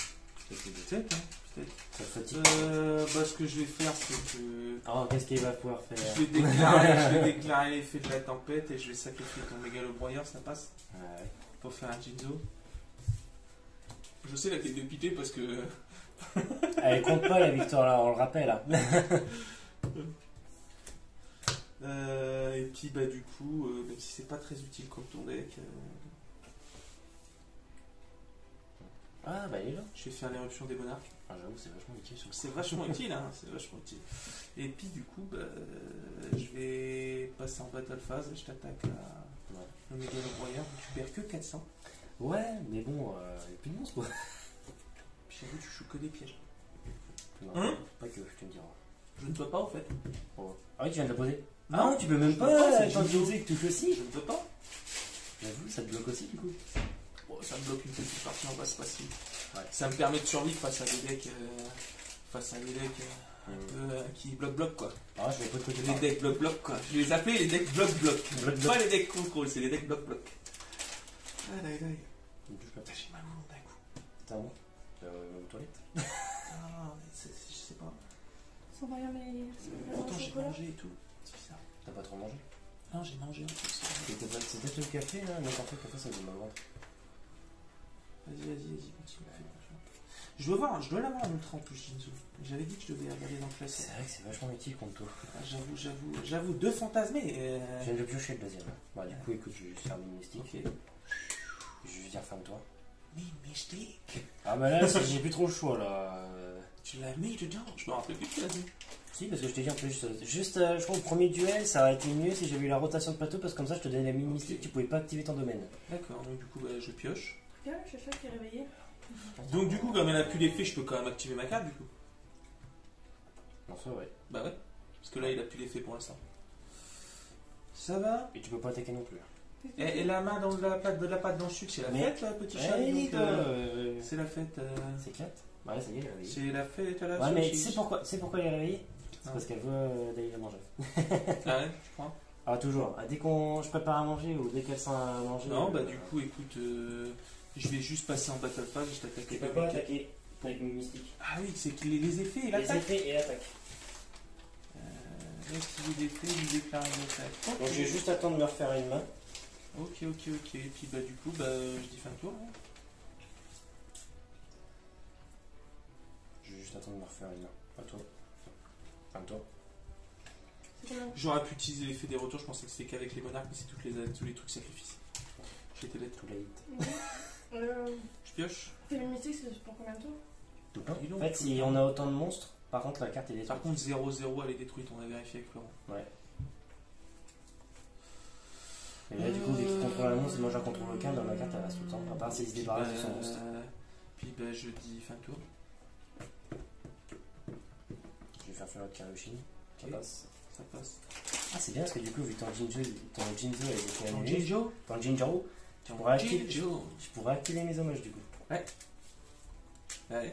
Peut-être, hein, peut-être. Ça le fatigue. Bah, ce que je vais faire, c'est que. Alors qu'est-ce qu'il va pouvoir faire? Je vais déclarer l'effet de la tempête et je vais sacrifier ton mégalobroyeur, ça passe? Ouais. Pour faire un Jinzo. Je sais, là, t'es dépité parce que. Elle compte pas la victoire là, on le rappelle là. Et puis, bah, du coup, même si c'est pas très utile comme ton deck, Ah bah il est là. je vais faire l'éruption des monarques. Ah j'avoue c'est vachement utile sur le C'est vachement utile, hein, c'est vachement utile. Et puis, du coup, bah, je vais passer en battle phase, je t'attaque à Ouais. le mégalobroyeur, tu perds que 400. Ouais, mais bon, il y a plus de monstres quoi. Puis j'avoue, tu joues que des pièges. Non, Hein pas que, tu me diras. Je ne peux pas, en fait. Oh. Ah oui, tu viens de la poser. Non, Ah, tu peux même je peux pas, pas. c'est Quand tu Jinzo. disais que tu touches aussi. Je ne peux pas. J'avoue, ça te bloque aussi du coup. Bon, ça me bloque une petite partie en basse passive. Ouais. Ça me permet de survivre face à des decks, un peu qui bloc quoi. Ah, je vais pas te côté. Les decks bloc quoi. Je les appelais les decks bloc. Bloc-bloc. Pas les decks contrôle, c'est les decks bloc. Aïe aïe aïe. Ne touche pas. Putain, j'ai mal au monde d'un coup. T'as un bon aux toilettes. Ah, je sais pas. Sans rien, mais. Pourtant j'ai mangé et tout. C'est bizarre. T'as pas trop mangé? Non, j'ai mangé un truc. C'est peut-être le café là, mais en fait, le café ça me donne mal au ventre. Vas-y, continue. Je dois l'avoir en ultra en plus, Jinzo. J'avais dit que je devais regarder dans le classeur. C'est vrai que c'est vachement utile contre toi. Ah, j'avoue, 2 fantasmés. Je viens de le piocher le deuxième. Bah, du coup, écoute, je vais juste faire une mystique. Ok. Je vais juste dire fin de toi. Mystique. Ah, bah là, j'ai plus trop le choix là. Tu l'as mis dedans. Je me rappelle plus que tu l'as dit. Si, parce que je t'ai dit en plus, je crois au premier duel, ça aurait été mieux si j'avais eu la rotation de plateau, parce que comme ça je te donnais la mini mystique, tu pouvais pas activer ton domaine. D'accord, donc du coup, bah, je pioche. Bien, je suis qui est réveillé. Donc du coup, comme elle a plus l'effet, je peux quand même activer ma carte du coup. Non, ça ouais. Bah ouais. Parce que là, il a plus l'effet pour l'instant. Ça va. Et tu peux pas attaquer non plus. Et la main dans la patte dans le sud, c'est la Mais- fête, là, petit chat. Ouais, donc, toi, c'est la fête. c'est 4. Ouais, ça y est, elle est réveillée. C'est la fête à la Ouais, mais saucisse. tu sais pourquoi elle est réveillée? C'est Non. parce qu'elle veut d'aller la manger. Ah ouais, tu crois? Ah, toujours. Ah, dès je prépare à manger ou dès qu'elle sent à manger. Non, bah du coup, écoute, je vais juste passer en battle phase, je t'attaque Tu peux avec pas elle. attaquer avec une mystique. Ah oui, c'est que les effets et Les l'attaque. effets et l'attaque. Activer l'effet, lui déclarer l'attaque. Donc je vais juste attendre de me refaire une main. Ok. Et puis bah du coup, bah je dis fin de tour. Hein. Je vais juste attendre de me refaire une main. À toi. Fin de toi. C'est combien? J'aurais pu utiliser l'effet des retours, je pensais que c'était qu'avec les monarques, mais c'est tous les trucs sacrifices. J'étais bête. Tout late. Je pioche. Tes mystiques, c'est pour combien de tours? Tout pas. Dis donc, En fait, si on a autant de monstres, par contre la carte est détruite. Par contre, 0-0, elle est détruite, on a vérifié avec Florent. Ouais. Et là, du coup, vu qu'il contrôle un monstre, et moi j'en contrôle aucun, dans ma carte elle reste tout le temps. À part s'il se débarrasse de son monstre. Puis bah, je dis fin de tour. Je vais faire Fureur de Kaioshin. Ça Ok. passe. Ça passe. Ah, c'est bien parce que du coup, vu que ton Jinjo a été Ton annulé. Jinjo. Ton Jinjo, Ton pourrais activer- Jinjo. je pourrais activer mes hommages du coup. Ouais,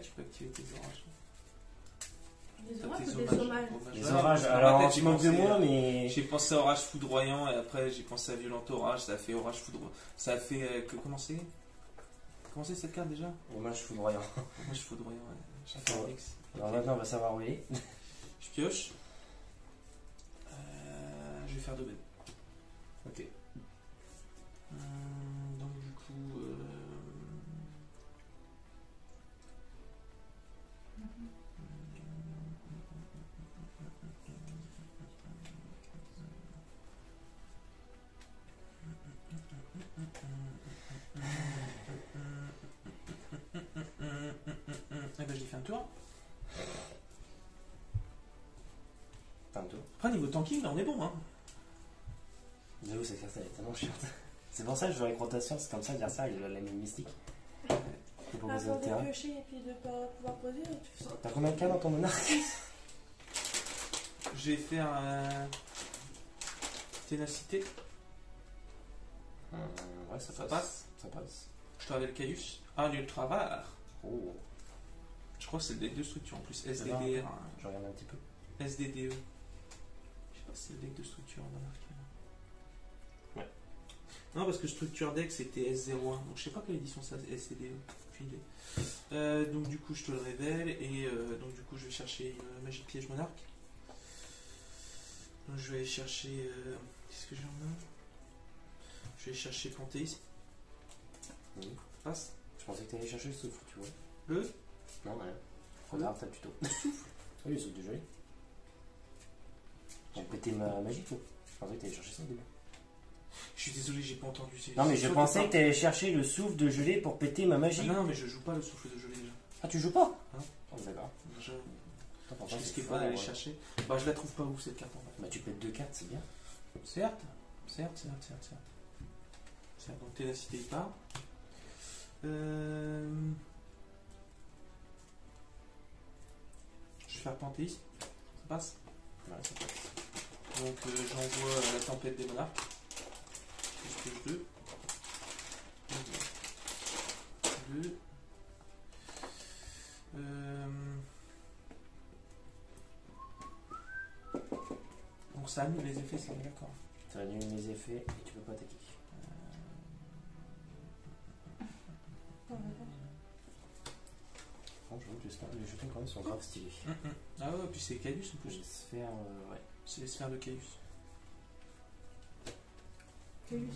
tu peux activer tes orages. Des T'as orages tes ou des hommages. hommages? Les Ouais, orages, dans ma alors tête, tu j'ai manques de pensé, moi, mais. J'ai pensé à orage foudroyant et après j'ai pensé à violent orage, ça a fait orage foudroyant. Ça a fait. Comment c'est cette carte déjà? Hommage foudroyant. Orage foudroyant, ouais. J'ai fait un mix. Alors maintenant, on va savoir où il est. Je pioche. Je vais faire 2 bêtes. Ok. Donc du coup. Eh ben j'ai fait un tour. Fin de tour. Après niveau tanking, là on est bon hein. J'avoue, cette carte elle est tellement chiante. C'est pour ça que je joue avec rotation, c'est comme ça, l'adversaire il a la même mystique. C'est pour poser Avant le terrain. de piocher et puis de pas pouvoir poser, tu fais ça. T'as combien de cas dans ton monarque? Je vais faire ténacité. Ouais, ça Ça passe. passe. Ça passe. Je travaille le Caius. Ah, l'ultra rare. Oh, Je crois que c'est le deck de structure en plus. C'est SDDR. je regarde un petit peu. SDDE. Je sais pas si c'est le deck de structure, on a marqué. Ouais. Non, parce que structure deck c'était S01. Donc je sais pas quelle édition ça SDDE. Aucune idée. Donc du coup je te le révèle. Et donc du coup je vais chercher une magie de piège monarque. Donc je vais aller chercher. Qu'est-ce que j'ai en main? Je vais chercher Panthéisme. Oui. Passe. Je pensais que t'allais chercher le souffle, tu vois. Le. Non, rien. Regarde, t'as plutôt. Le souffle? Oui, le souffle de gelée. Pour péter ma magie, quoi. Je pensais que t'allais chercher ça au début. Je suis désolé, j'ai pas entendu. Non, mais je pensais que t'allais chercher le souffle de gelée pour péter ma magie. Ah non, mais je joue pas le souffle de gelée déjà. Ah, tu joues pas? Hein? Oh, d'accord. Je Attends, je risquais c'est pas fort, d'aller ouais. chercher. Bah, je la trouve pas où cette carte en fait. Bah, tu pètes 2 cartes, c'est bien. Certes. Donc ténacité il part. Je vais faire Panthéisme. Ça passe. Ouais, ça passe. Donc j'envoie la tempête des monarques. Je pioche 2. 2. Donc ça annule les effets, ça on est d'accord. Ça annule mes effets et tu peux pas attaquer. Franchement, les jetons quand même sont grave stylés. Ah ouais, puis c'est Caius en plus. Les sphères, ouais. C'est les sphères de Caius. Caius.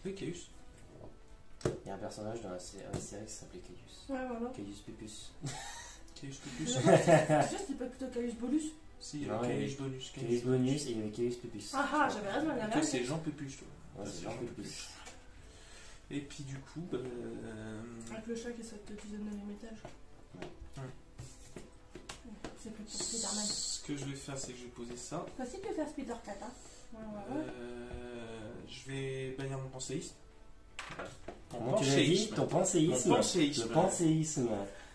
Oui, Caius. Il y a un personnage dans la série qui s'appelait Caius. Ouais, voilà. Caius Pupus. Caius Tu Pupus. sais, c'était pas plutôt Caius Bolus? Si, il y Non, a ouais. Caius Bonus. Caius Bonus et il y avait Caius Pupus. Ah, j'avais raison, il y en Toi, avait c'est un. Jean Pupus, toi. Ouais, c'est Jean Pupus. Et puis du coup, Avec le chat qui saute de 19ème étage. Ouais. C'est plus pour Spider-Man. ce que je vais faire, c'est que je vais poser ça. Toi aussi, tu peux faire Spider-Cat, hein? Ouais. Je vais bannir mon penséisme. Comment tu l'as dit? Ton penséisme. Mon penséisme. Le penséisme.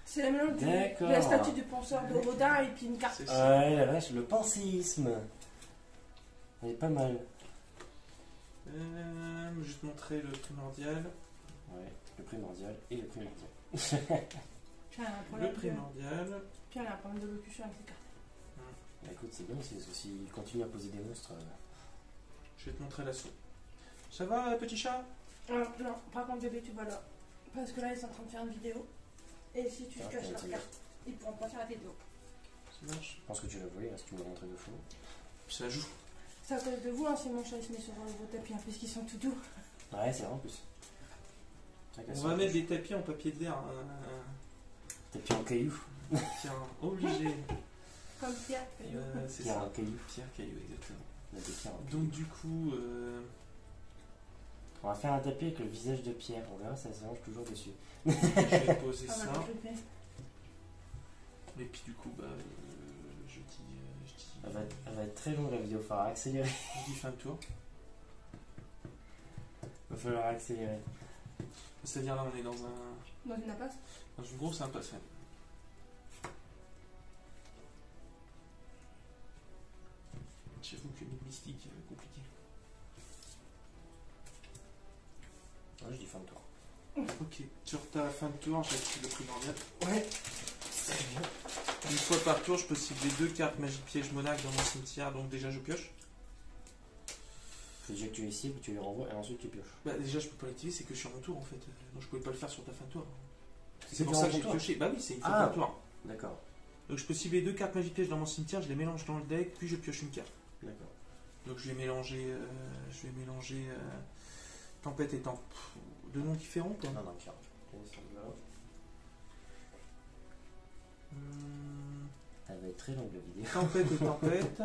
C'est la mélange de D'accord. la statue du penseur de Rodin et puis une carte. C'est ça. Ouais, la vache, le penséisme. Elle est pas mal. Je vais te montrer le primordial. Ouais, le primordial et le primordial. Puis elle a un Le problème de... primordial. Puis elle a un problème de locution avec ses cartes. Bah écoute, c'est bien aussi, parce que s'il continue à poser des monstres. Je vais te montrer l'assaut. Ça va, petit chat? Non, par contre, bébé, tu vas là. Parce que là, ils sont en train de faire une vidéo. Et si tu Ah, caches ok, leurs ok. cartes, ils pourront pas faire la vidéo. Ça marche. Je pense que tu l'as volé, là, si tu me l'as montré de fou. Ça joue. C'est à cause de vous, hein, si mon chat il se met sur vos tapis, hein, puisqu'ils sont tout doux. Ouais, c'est vrai en plus. On va mettre des tapis en papier de verre. Tapis en caillou. Tiens, obligé. Comme Pierre. C'est Pierre ça. en caillou. Pierre Caillou, exactement. On a des pierres en caillou. Donc du coup, On va faire un tapis avec le visage de Pierre. On verra, ça se range toujours dessus. je vais poser Ah, ça. bah, je le fais. Et puis du coup, je dis Elle va être très longue la vidéo, il faudra accélérer. fin de tour. Va falloir accélérer. C'est-à-dire là, on est dans Dans une impasse. dans une grosse impasse. Ouais. J'avoue que le mystique, compliqué. Ouais, je dis fin de tour. Ok, sur ta fin de tour, j'active le primordial. Ouais. C'est bien. Une fois par tour, je peux cibler 2 cartes magie piège monarque dans mon cimetière, donc déjà je pioche. Faut déjà que tu les cibles, tu les renvoies et ensuite tu pioches. Bah déjà je peux pas l'activer, c'est que sur mon tour en fait. Donc je pouvais pas le faire sur ta fin de tour. C'est C'est pour durant ça que ton j'ai tour. pioché. Bah oui, c'est une fin de tour. D'accord. Donc je peux cibler 2 cartes magie piège dans mon cimetière, je les mélange dans le deck, puis je pioche une carte. D'accord. Donc je vais mélanger, tempête et temps. Deux noms différents quoi. Non, non, tiens. Elle va être très longue la vidéo. Tempête et tempête,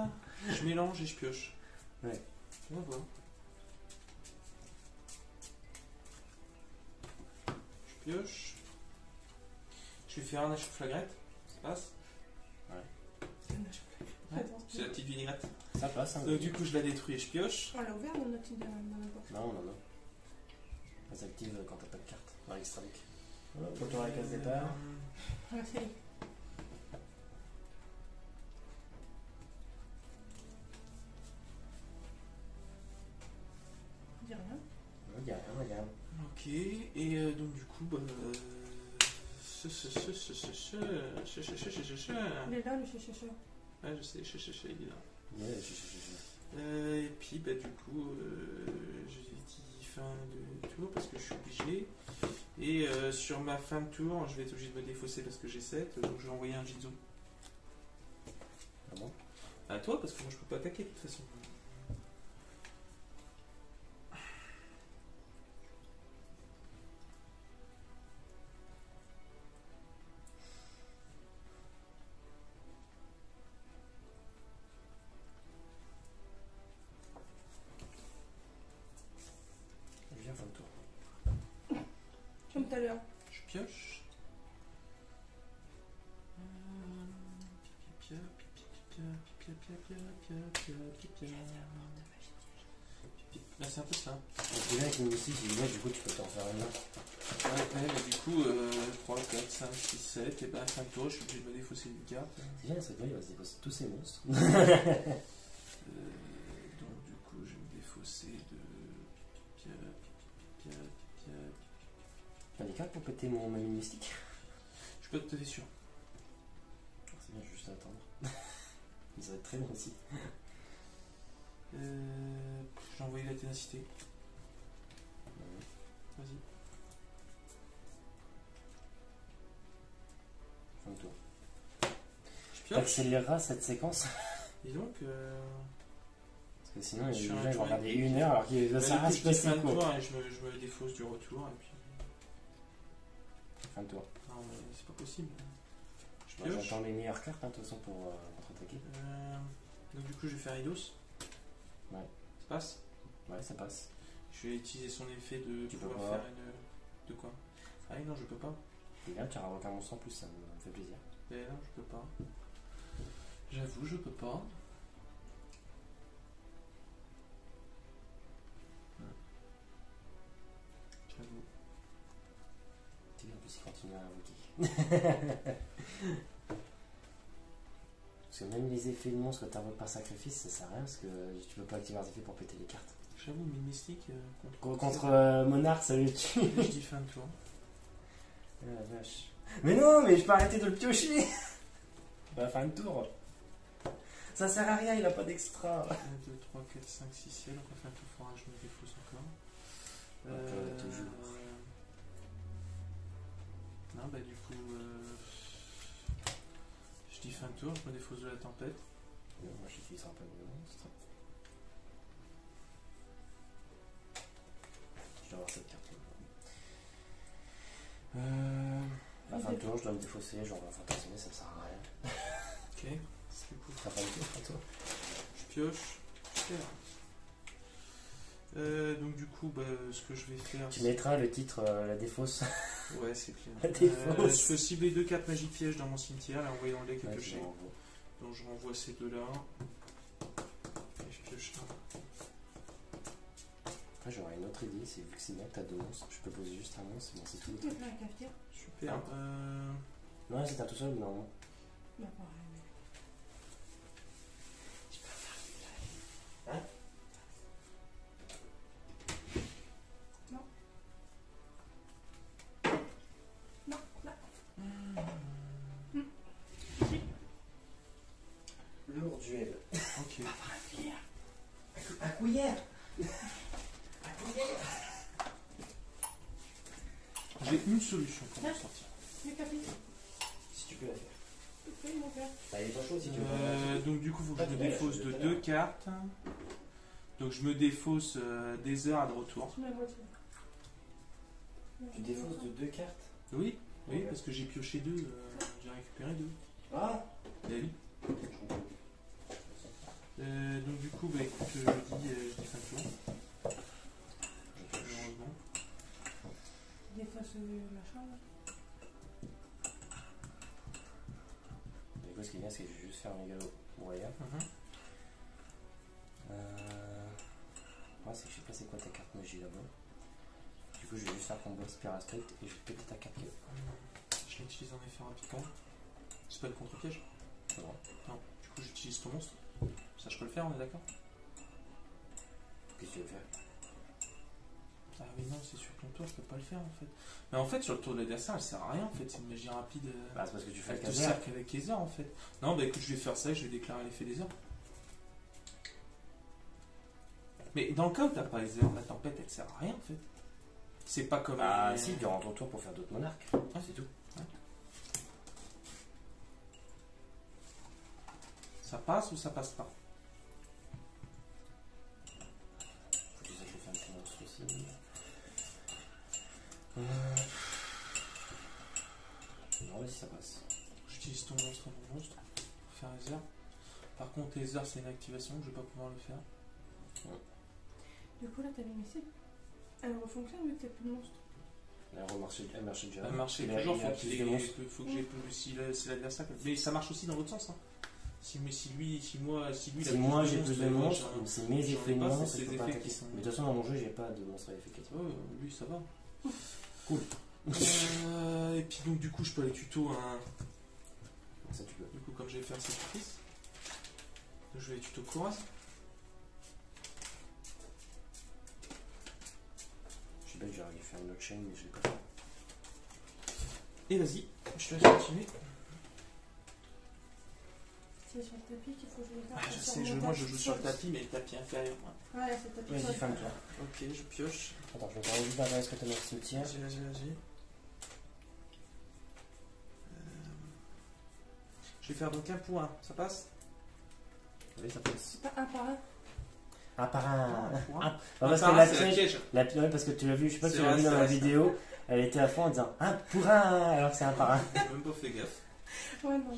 je mélange et je pioche. Ouais. On va voir. Je pioche. Je vais faire un achat flagrette. Ça passe. Ouais. C'est la petite vinaigrette. Ça passe, hein. Donc du coup je la détruis et je pioche. On l'a ouvert dans notre boîte. Non, non, non. Elle s'active quand t'as pas de carte. Dans l'extra deck. Retour à la case départ. Ah, c'est lui. Dis rien. Regarde, regarde. Ok, et donc du coup, bah, Il est là, le chéchéché. Ouais, je sais, il est là. Ouais, Et puis, bah, du coup, j'ai dit fin de tour parce que je suis obligé. Et sur ma fin de tour, je vais être obligé de me défausser parce que j'ai 7, donc je vais envoyer un Jitsu. Ah bon? À toi, parce que moi je peux pas attaquer de toute façon. Viens, fin de tour. Comme tout à l'heure. Je pioche. Là, c'est un peu ça. Tu viens avec une mystique, et là, du coup, tu peux t'en faire une autre. Ouais, bah, du coup, 3, 4, 5, 6, 7, et bah, fin de tour, je suis obligé de me défausser d'une carte. C'est bien, cette fois, il va se déposer tous ces monstres. Donc, du coup, je vais me défausser de. T'as des cartes pour péter mon mini mystique? Je peux te sûr. C'est bien, juste à attendre. Ça va être très long aussi. J'ai envoyé la ténacité. Vas-y. Fin de tour. Je pioche. T'accéléreras cette séquence? Et donc. Parce que sinon, Je les suis gens un ils vont tour regarder et- 1 heure alors qu'il va Bah, ça du coup, reste je dis passer fin de quoi. tour et je me défausse du retour. Et puis. Fin de tour. Non, mais c'est pas possible. Je Moi, pioche. j'attends les meilleures cartes, hein, de toute façon, pour contre-attaquer. Donc, du coup, je vais faire Eidos. Ouais. Ça passe. Ouais, ça passe. Je vais utiliser son effet de Tu peux pouvoir pas. faire une. De quoi? Ah oui, non, je peux pas. Et bien, tu auras aucun monstre en plus, ça me fait plaisir. Et non, je peux pas. J'avoue, je peux pas. J'avoue. Tu en plus, il continue à invoquer. Parce que même les effets de monstre que tu invoques par sacrifice, ça sert à rien parce que tu peux pas activer leurs effets pour péter les cartes. J'avoue, mais mystique Contre Monarch, ça le tue. Je dis fin de tour. Ah la vache. Mais non, mais je peux arrêter de le piocher. Bah, fin de tour. Ça sert à rien, il a pas d'extra. 1, 2, 3, 4, 5, 6, 7. Donc, on fait un tour fort, je me défausse encore. Toujours. Non, bah, du coup. Je dis fin de tour, je me défausse de la tempête. Moi, j'utiliserai pas de monstre. Je dois avoir cette carte. La fin de tour, je dois me défausser, genre fantasmer, ça me sert à rien. Ok. Du coup, T'as pas de tour, fin de tour. je pioche. Super. Donc du coup, bah, ce que je vais faire... Tu mettras le titre La défausse. Ouais, c'est clair. La défausse. Je peux cibler 2 cartes magie piège dans mon cimetière et envoyer dans le deck que Ouais, j'ai. Donc je renvoie ces deux-là. Et je pioche là. Après, j'aurais une autre idée, c'est vu que c'est bien que t'as 2 monstres, je peux poser juste un monstre, mais c'est tout le Tu truc. veux faire la cafetière? Super. Non, c'est un tout seul, non. Bah, pareil. Hein? Non. Non, là. Lourd duel. Ok. À cuillère. J'ai une solution pour m'en sortir. Le café. Si tu peux la faire. Ok, mon père. Bah, il est pas chaud si tu veux. Donc du coup, il faut que je me défausse de 2 cartes. Donc je me défausse des heures à de retour. Tu mets la moitié. Tu défausses de 2 cartes. Oui, oui, Ouais. parce que j'ai pioché 2, j'ai récupéré 2. Ah. Eh oui. Donc du coup, bah écoute, je dis fin de tour. Heureusement. Des fois, c'est machin là. Du coup, ce qui est bien, c'est que je vais juste faire un mégalo broyeur. Moi, c'est que je sais pas c'est quoi ta carte magie là-bas. Du coup, je vais juste faire combo Spirastrate et je vais péter ta carte. Je l'utilise en effet rapidement. C'est pas le contre-piège? Non. Non. Du coup, j'utilise ton monstre. Ça, je peux le faire, on est d'accord? Qu'est-ce que tu veux faire? Ah oui, non, c'est sur ton tour, je peux pas le faire en fait. Mais en fait, sur le tour de l'adversaire, elle sert à rien en fait. C'est une magie rapide. Bah, c'est parce que tu fais Elle le te caser. sert qu'avec les heures en fait. Non, bah écoute, je vais faire ça et je vais déclarer l'effet des heures. Mais dans le cas où t'as pas les heures, la tempête elle sert à rien en fait. C'est pas comme. Ah, si, durant ton tour pour faire d'autres monarques. Ah, c'est tout. Ouais. Ça passe ou ça passe pas? Faut que tu saches faire un petit monstre aussi. Non, vas-y, ça passe. J'utilise ton monstre et mon monstre pour faire les heures. Par contre, les heures c'est une activation, je vais pas pouvoir le faire. Du coup, là, t'as mis mes cibles. Elle refonctionne vu que t'as plus de monstre. Elle marchait déjà. Elle marchait Il a- toujours, il a faut plus qu'il de ait- monstres. faut que j'ai plus si l'adversaire. Mais ça marche aussi dans l'autre sens. Hein. Si lui, Si il a j'ai plus plus de moi, monstres, j'en- c'est mes j'en ai effets pas, monstres, c'est je ses peux pas effets attaquer. qui sont- Mais de toute façon, dans mon jeu, j'ai pas de monstre efficace. Ouais, lui ça va. Cool. Et puis donc du coup je peux aller tuto un. Ça, tu peux. Du coup comme je vais faire sacrifice, je vais aller tuto courage. Je suis bête, j'aurais dû faire une autre chaîne, mais je l'ai pas fait. Et vas-y, je te laisse continuer. C'est sur le tapis qu'il faut jouer ça. Ah, je sais, moi je joue sur le tapis, mais le tapis inférieur. Ouais. Ouais, c'est le tapis. Vas-y, fin de tour. Ok, je pioche. Attends, je vais faire juste regarder ce que t'as dans le cimetière. Vas-y. Je vais faire donc un point, ça passe? Oui, ça passe. C'est pas un par un. Un par un. Un point. Ah, parce Un que par la un, c'est la piège. piège. Ouais, parce que tu l'as vu, je sais pas si C'est tu l'as vrai, vu dans c'est la vrai, vidéo, elle était à fond en disant un pour un, alors que c'est un par un. J'ai même pas fait gaffe. Ouais, non.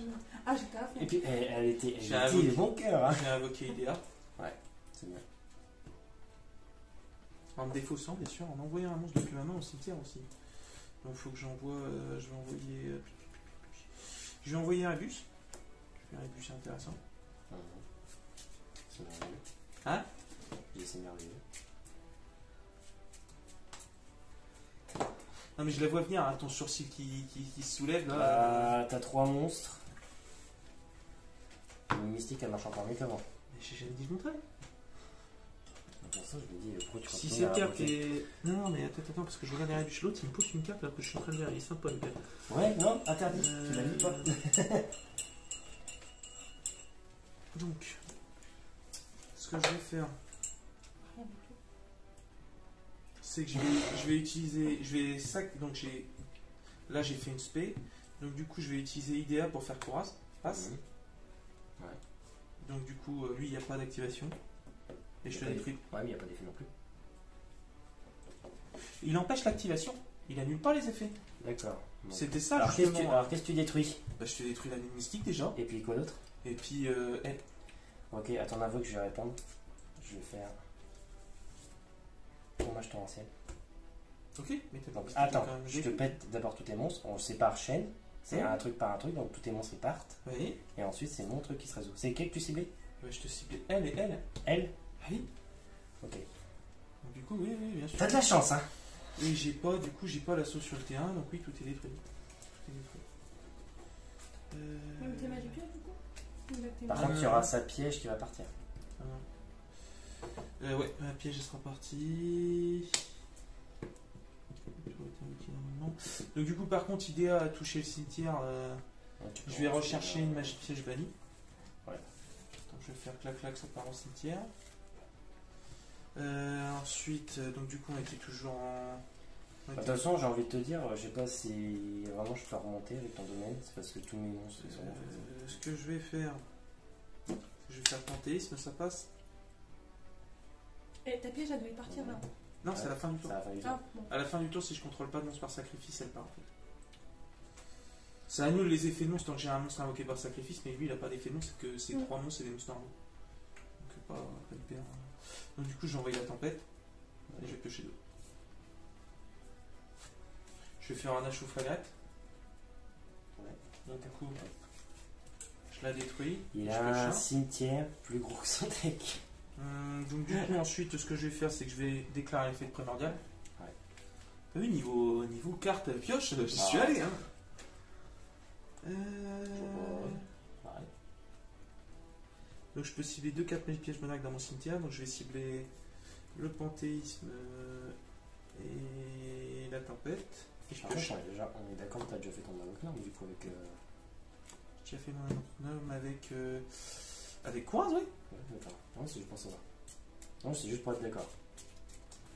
Ah, j'étais à fond. Et puis elle était J'ai dit invoqué. de bon cœur. Hein. J'ai invoqué Idea. C'est bien. En me défaussant, bien sûr, en envoyant un monstre depuis ma main au cimetière aussi. Donc il faut que j'envoie. Je vais envoyer. Je vais envoyer un bus. Je vais faire un bus intéressant. C'est merveilleux. Hein? C'est merveilleux. Non mais je la vois venir, hein, ton sourcil qui se soulève là. T'as 3 monstres. Le mystique, elle marche encore mieux qu'avant. Mais j'ai jamais dit je montrais. Pour ça, je me dis, pourquoi tu Si continues à cette carte invoquer est. Non mais attends, parce que je regarde derrière du l'autre, il me pose une carte alors que je suis en train de lire. Il est sympa le gars. Ouais, non, interdit. Tu l'as vu pas? Donc, ce que je vais faire, Rien du tout. c'est que je vais utiliser. Donc là j'ai fait une spé. Donc du coup je vais utiliser Idea pour faire Coras. Passe. Ouais. Donc du coup lui il n'y a pas d'activation. Et je te détruis. Ouais, mais il n'y a pas d'effet non plus. Il empêche l'activation. Il annule pas les effets. D'accord. Bon. C'était ça Alors, qu'est-ce justement. que tu détruis? Bah, je te détruis la mystique déjà. Et puis quoi d'autre? Et puis elle. Ok, à ton aveu que je vais répondre. Je vais faire. Dommage torrentiel. Ok, mais t'as pas Donc, mystique attends, quand même. je te pète d'abord tous tes monstres. On sépare chaîne. C'est Ouais. un truc par un truc, donc tous tes monstres ils partent. Oui. Et ensuite, c'est mon truc qui se résout. C'est quel que tu ciblais? Ouais, je te ciblais elle et elle. Elle? Ah oui. Ok. Donc, du coup, oui, bien sûr. T'as de la chance, hein. Et j'ai pas l'assaut sur le terrain, donc oui, tout est détruit. Tout est détruit. Même tes magies pièges, du coup. Ou là, tes Par magies- contre, il y aura sa piège qui va partir. Ouais, ma piège elle sera partie. Donc du coup, par contre, Idea a touché le cimetière. Ouais, tu peux Je vais rentrer rechercher dans- une magie piège bannie. Ouais. Donc je vais faire clac-clac, ça part au cimetière. Ensuite, donc du coup, on était toujours en... De toute façon, j'ai envie de te dire, je sais pas si vraiment je peux remonter avec ton domaine, c'est parce que tous mes monstres ils sont en fait. Ce que je vais faire, c'est que je vais faire panthéisme, ça passe. Et ta piège, elle devait partir là. Non, c'est à la fin du tour. C'est à la fin du Ah, tour. bon. À la fin du tour, si je contrôle pas de monstre par sacrifice, elle part en fait. Ça annule les effets de monstre tant que j'ai un monstre invoqué par sacrifice, mais lui il a pas d'effet de monstre, c'est que ces 3 monstres c'est des monstres normaux. Donc pas hyper. Donc du coup j'ai envoyé la tempête et je vais piocher 2. Je vais faire un Ash aux fragates. Ouais. Donc du coup je la détruis. Il je a pioche un un. cimetière plus gros que son deck. Donc du coup ensuite ce que je vais faire c'est que je vais déclarer l'effet de primordial. Ouais. T'as vu niveau carte pioche, j'y Ah. suis allé hein. Ouais. Donc je peux cibler 2 4 magie pièges monarques dans mon cimetière. Donc je vais cibler le panthéisme et la tempête. Et je Par contre, pioche. on est d'accord que t'as déjà fait ton invoque du coup avec. J'ai déjà fait mon homme avec quoi, oui. Ouais, d'accord. Non, c'est juste pour ça. Non, c'est juste pour être d'accord.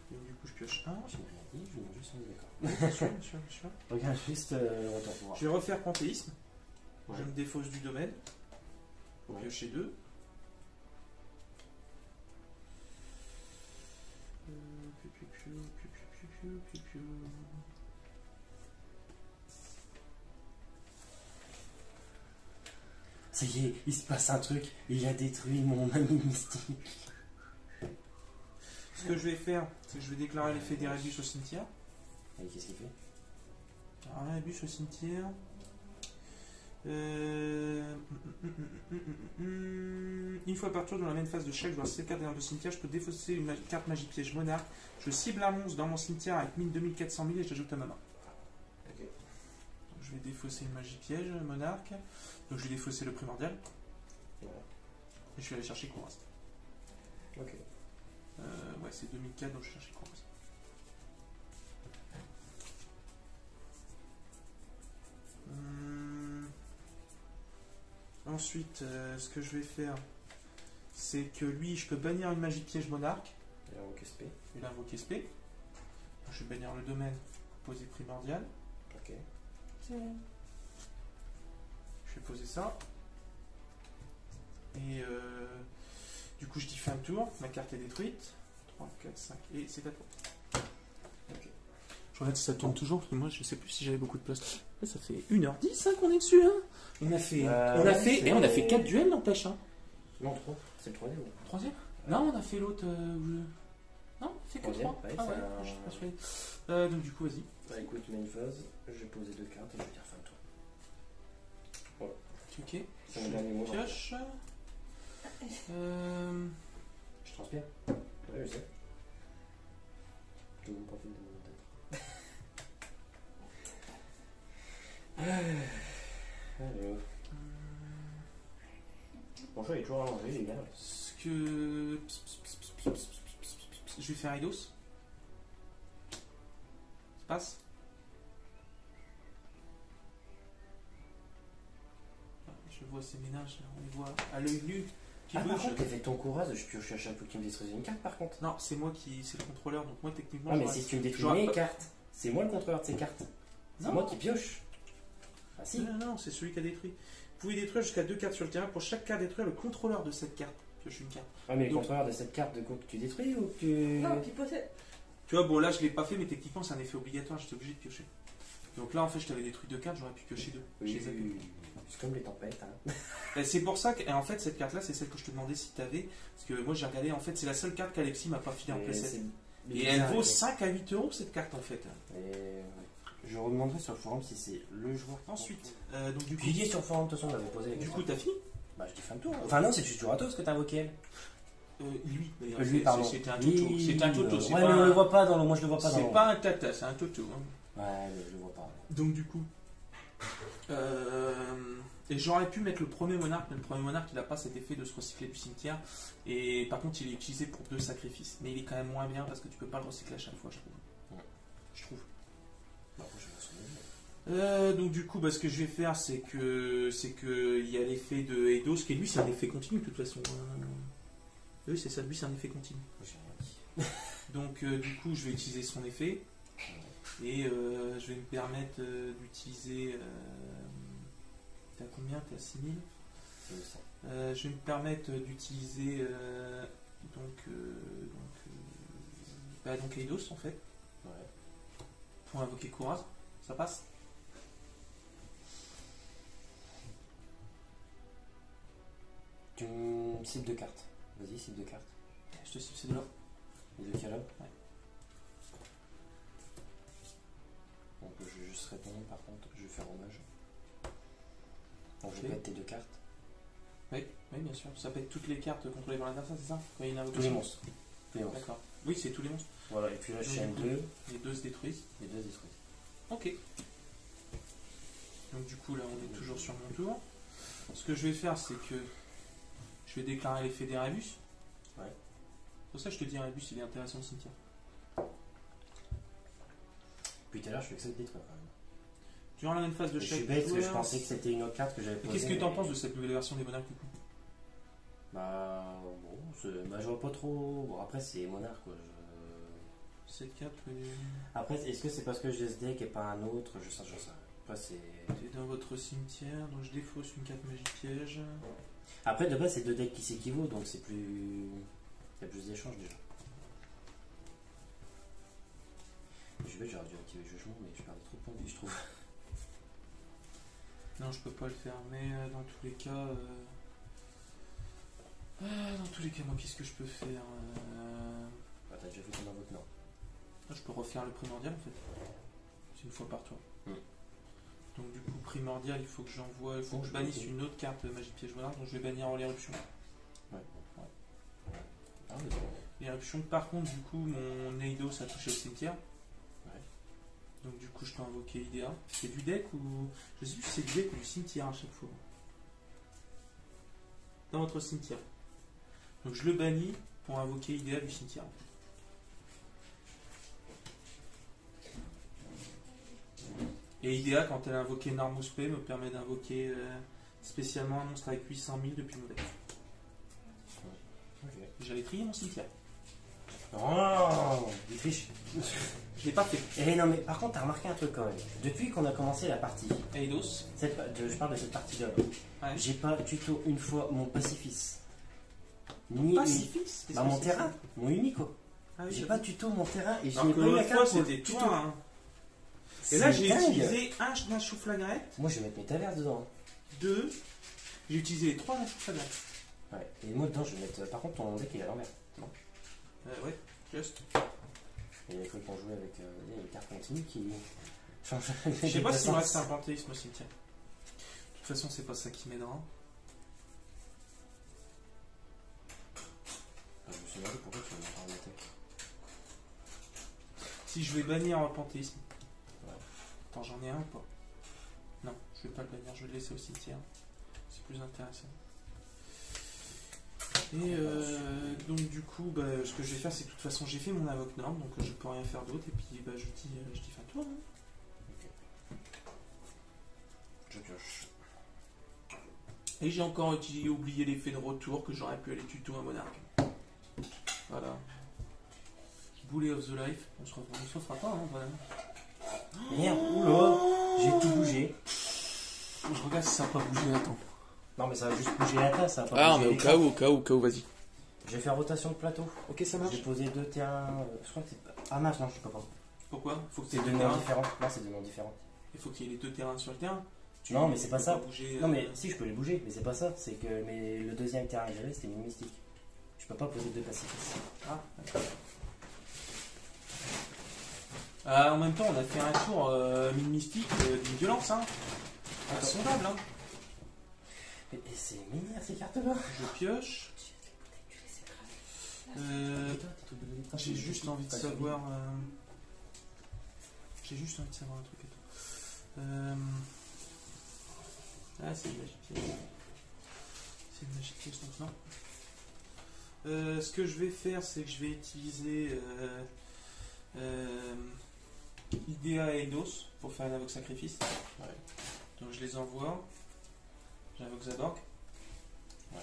Donc du coup je pioche 1. Je n'ai rien dit, je demande juste si on est d'accord. Bien sûr, bien sûr, bien sûr. Regarde juste le retour pouvoir. Je vais refaire panthéisme. Ouais. Je me défausse du domaine. Pour Ouais. piocher 2. Ça y est, il se passe un truc, il a détruit mon ami mystique. Ce que je vais faire, c'est que je vais déclarer l'effet d'Erebus au cimetière. Et qu'est-ce qu'il fait? Alors, Erebus au cimetière. Une fois par tour dans la même phase de chaque joueur, c'est 4 derrière le cimetière, je peux défausser une carte magie piège monarque. Je cible un monstre dans mon cimetière avec mine 2400 000 et je l'ajoute à ma main. Ok. Donc, je vais défausser une magie piège monarque. Donc je vais défausser le primordial. Ouais. Et je vais aller chercher Kourast. Ok. Ouais, c'est 2004, donc je vais chercher Kourast. Ensuite, ce que je vais faire, c'est que lui, je peux bannir une magie piège monarque. Il a invoqué SP. Il a invoqué SP. Donc, je vais bannir le domaine posé primordial. Ok. C'est- Je vais poser ça. Et du coup, je dis fin de tour. Ma carte est détruite. 3, 4, 5. Et c'est à toi. Ok. Je regarde si ça tourne toujours, parce que moi, je sais plus si j'avais beaucoup de place. Ouais, ça fait 1h10 hein, qu'on est dessus. Hein. On a fait, ouais, on a fait 4 duels, n'empêche. Hein. Non, 3. C'est le 3D ou? Troisième. Non, on a fait l'autre. Non, c'est que Troisième, 3. ouais, Ah ouais, c'est je suis un- persuadé. Donc, du coup, vas-y. Bah écoute, main phase, je vais poser 2 cartes et je vais dire fin de tour. Ok. C'est mon dernier mot. Pioche. Je transpire. Ouais, je sais. Je vous profite de mon tête. Allez. Bon choix, il est toujours allongé, les gars. Ce que. Je vais faire Eidos. Ça passe. Je vois ces ménages, là, on les voit à l'œil nu qui Ah, par bougent. contre, t'as fait ton courage, je pioche à chaque fois que tu me détruis une carte par contre. Non, c'est moi qui. C'est le contrôleur, donc moi techniquement. Ah, mais j'aurais- si tu me détruis j'aurais mes pas- cartes, c'est moi le contrôleur de ces cartes. C'est Non. moi qui pioche. Ah si. Non, c'est celui qui a détruit. Vous pouvez détruire jusqu'à 2 cartes sur le terrain. Pour chaque carte détruire, le contrôleur de cette carte pioche une carte. Ah, mais le Donc- contrôleur de cette carte, de quoi que tu détruis ou que tu. Non, puis possède. Tu vois, bon là je l'ai pas fait, mais techniquement c'est un effet obligatoire, j'étais obligé de piocher. Donc là en fait je t'avais détruit 2 cartes, j'aurais pu piocher 2. Oui, c'est comme les tempêtes. Hein. Et c'est pour ça que, et en fait, cette carte-là, c'est celle que je te demandais si tu avais. Parce que moi, j'ai regardé, en fait, c'est la seule carte qu'Alexis m'a pas filée en Et preset. c'est Et elle bizarre, vaut mais- 5 à 8 euros, cette carte, en fait. Et, ouais. Je redemanderai sur le forum si c'est le joueur. Ensuite, donc du coup, J'ai dit sur le forum, de toute façon, on l'avait posé. du coup, t'as fini. Bah, je dis fin de tour. Enfin, non, c'est juste Juratos que t'as invoqué elle. Lui, d'ailleurs. Lui, pardon. C'était un toto. C'est un toto. Ouais, mais on le voit pas dans le. Moi, je le vois pas dans le. C'est pas un tata, c'est un toto. Hein. Ouais, mais je le vois pas. Donc, du coup. Et j'aurais pu mettre le premier monarque, mais le premier monarque, il n'a pas cet effet de se recycler du cimetière. Et par contre, il est utilisé pour 2 sacrifices. Mais il est quand même moins bien parce que tu peux pas le recycler à chaque fois, je trouve. Ouais. Je trouve. Bah, je vais me Donc du coup, ce que je vais faire, c'est que il y a l'effet de Eidos, qui lui, c'est un effet continu de toute façon. Oui, c'est ça, lui, c'est un effet continu. J'ai rien dit. Donc du coup, je vais utiliser son effet et je vais me permettre d'utiliser. T'as combien? T'as 6000. Je vais me permettre d'utiliser donc Eidos en fait. Ouais. Pour invoquer Kouraz. Ça passe? Tu me cibles 2 cartes. Vas-y, cible 2 cartes. Je te cible ces deux-là. Les 2 qui là. Ouais. Donc je vais juste répondre, par contre, je vais faire hommage. Donc je Ok. vais mettre tes 2 cartes. Oui, bien sûr. Ça peut être toutes les cartes contrôlées par l'adversaire, c'est ça? Quand il y a une Tous les invocation. monstres. Tous les monstres. D'accord. Oui, c'est tous les monstres. Voilà, et puis là je Donc, chaîne du coup, 2. Les 2 se détruisent. Les 2 détruisent. Ok. Donc du coup là on est toujours sur mon tour. Ce que je vais faire c'est que je vais déclarer l'effet des Rébus. Ouais. Pour ça je te dis Rébus il est intéressant au cimetière. Puis tout à l'heure je fais que ça de détruire quand même. Durant la même phase de Je chaque suis bête parce que je joueur, pensais que c'était une autre carte que j'avais et posée. qu'est-ce que tu en mais- penses de cette nouvelle version des monarques du coup? Bah bon, je vois pas trop. Bon après c'est monarque quoi. Cette carte Après est-ce que c'est parce que j'ai ce deck et pas un autre? Je sais. Après c'est. est dans votre cimetière, donc je défausse une carte magie piège. Après de base c'est 2 decks qui s'équivaut donc c'est plus. Il y a plus d'échanges déjà. J'aurais dû activer le jugement mais je perdais trop de points de vie je trouve. Non je peux pas le faire mais dans tous les cas moi qu'est-ce que je peux faire Bah, t'as déjà fait ton invoque non. Je peux refaire le primordial en fait. C'est une fois par tour. Mm. Donc du coup primordial il faut que j'envoie, il faut que je bannisse Ok. une autre carte magie piège monarque, donc je vais bannir en l'éruption. Ah oui. L'éruption par contre du coup mon Eidos a touché au cimetière. Ouais. Donc du coup je peux invoquer Idea. C'est du deck ou. Je sais plus si c'est du deck ou du cimetière à chaque fois. Dans votre cimetière. Donc je le bannis pour invoquer Idea du cimetière. Et Idea, quand elle a invoqué Narmospé, me permet d'invoquer spécialement un monstre avec 800 000 depuis mon deck. Ok. J'avais trié mon cimetière. Oh, il triche. Je l'ai pas fait. Eh non mais par contre t'as remarqué un truc quand même. Depuis qu'on a commencé la partie, Eidos. je parle de cette partie-là. Ouais. J'ai pas tuto une fois mon pacifiste. Ni Pacifiste. bah, mon terrain, mon unico. Ah, oui, J'ai c'est pas vrai. tuto mon terrain et je Alors n'ai que pas eu la l'autre fois carte pour c'était le tuto. toi. Hein. Et C'est là j'ai dingue. utilisé un chouflagrette, Moi je vais mettre mes tavernes dedans. 2. J'ai utilisé les 3 chouflagrettes. Ouais. Et moi dedans je vais mettre. Par contre ton deck il est à l'envers. Ouais, juste. Et il faut qu'on joue avec les cartes continues qui changent. Je sais pas s'il me reste un panthéisme au cimetière. De toute façon, c'est pas ça qui m'aidera. Je me suis demandé pourquoi tu veux mettre en attaque. Si je vais bannir un panthéisme. Ouais. Attends, j'en ai un ou pas? Non, je vais pas le bannir, je vais le laisser au cimetière. C'est plus intéressant. Et donc du coup, ce que je vais faire, c'est que de toute façon, j'ai fait mon invoque norme, donc je peux rien faire d'autre. Et puis je dis fin tour. Hein. Je pioche. Et j'ai encore oublié l'effet de retour que j'aurais pu aller tuto à Monarque. Voilà. Boulet of the Life. On se fera pas, hein, voilà. Merde, oula, j'ai tout bougé. Je regarde si ça n'a pas bougé, attends. Non mais ça va juste bouger la tasse, ça va pas Ah, bouger mais au cas où, vas-y. Je vais faire rotation de plateau. Ok, ça marche. J'ai posé 2 terrains. Je crois que c'est pas. Ah mince, non, je peux pas. Pourquoi? Faut que C'est tu 2 noms différents. Non, c'est 2 noms différents. Il faut qu'il y ait les 2 terrains sur le terrain. Non, mais c'est pas peux ça. Bouger, Non, mais si, je peux les bouger, mais c'est pas ça. C'est que le deuxième terrain que j'avais, c'était une mystique. Je peux pas poser 2 pacifistes. Ah, d'accord. En même temps, on a fait un tour mine mystique d'une violence, hein. Insondable, hein. Et c'est minière ces cartes-là. Je pioche. J'ai juste envie de savoir. J'ai juste envie de savoir un truc. Ah, c'est une magique pièce. C'est une magique pièce, donc non. Ce que je vais faire, c'est que je vais utiliser Idea et Eidos pour faire un invoque sacrifice. Ouais. Donc je les envoie. J'invoque Zaborg. Ouais.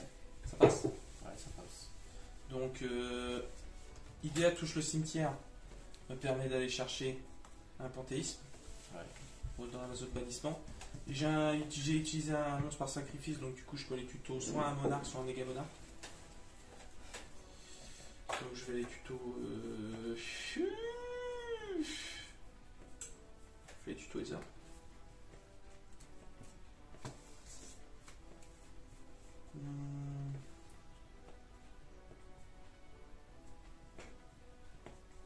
Ça passe. Ouais, ça passe. Donc Idea touche le cimetière, me permet d'aller chercher un panthéisme. Ouais. Dans la zone de bannissement. J'ai utilisé un monstre par sacrifice, donc du coup je peux les tuto soit un monarque, soit un méga monarque. Donc je vais les tuto. Je vais les tuto les arbres.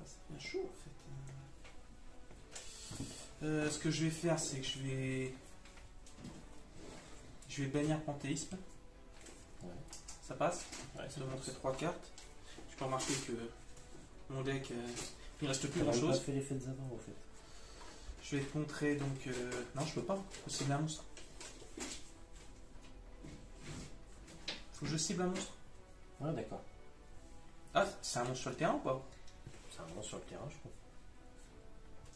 Ah, ça devient chaud en fait. Ce que je vais faire, c'est que je vais bannir panthéisme. Ouais. Ça passe. Ouais, Ça doit montrer 3 cartes. Je peux remarquer que mon deck, il reste plus grand T'as chose. pas fait l'effet de Zaborg, au fait. Je vais te montrer donc. Non, je peux pas. Faut cibler un monstre. Faut que je cible un monstre. Ouais, d'accord. Ah, c'est un monstre sur le terrain ou pas? C'est un monstre sur le terrain, je crois.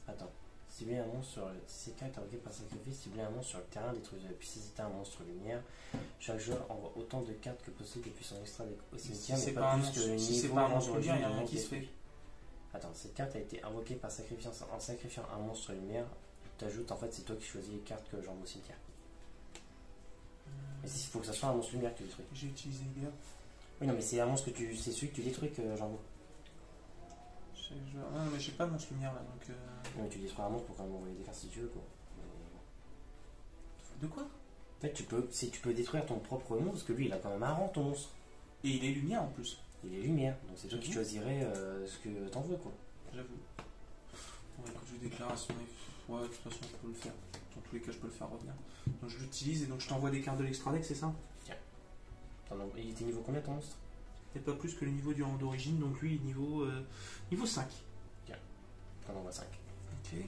Attends. Cibler un monstre sur le... Si c'est carte invoquée par sacrifice, cibler un monstre sur le terrain, détruire puis si c'était un monstre lumière. Chaque joueur envoie autant de cartes que possible depuis son extra deck au cimetière, Si mais c'est pas un plus monstre, que le si c'est niveau pas un monstre lumière, il y a du rien monstre qui se fait. détruit. Attends, cette carte a été invoquée par sacrifice en sacrifiant un monstre lumière. T'ajoutes, en fait, c'est toi qui choisis les cartes que j'envoie au cimetière. Mais il faut que ça soit un monstre lumière que tu détruis. J'ai utilisé Idea. Oui, non, mais c'est un monstre que tu. C'est celui que tu détruis que j'envoie. Ah, mais j'ai pas de monstre lumière là donc. Non, mais tu détruis un monstre pour quand même envoyer des cartes si tu veux, quoi. De quoi? En fait, tu peux détruire ton propre monstre, parce que lui, il a quand même un rang, ton monstre. Et il est lumière en plus. Il est lumière, donc c'est toi qui Mhm. choisirais ce que t'en veux, quoi. J'avoue. Bon, écoute, je déclaration. Ouais, de toute façon, je peux le faire. Dans tous les cas, je peux le faire revenir. Donc, je l'utilise et donc je t'envoie des cartes de l'extra deck, c'est ça? Il était niveau combien ton monstre? Et pas plus que le niveau du rang d'origine, donc lui, niveau 5. T'en envoies 5. Ok. Ouais.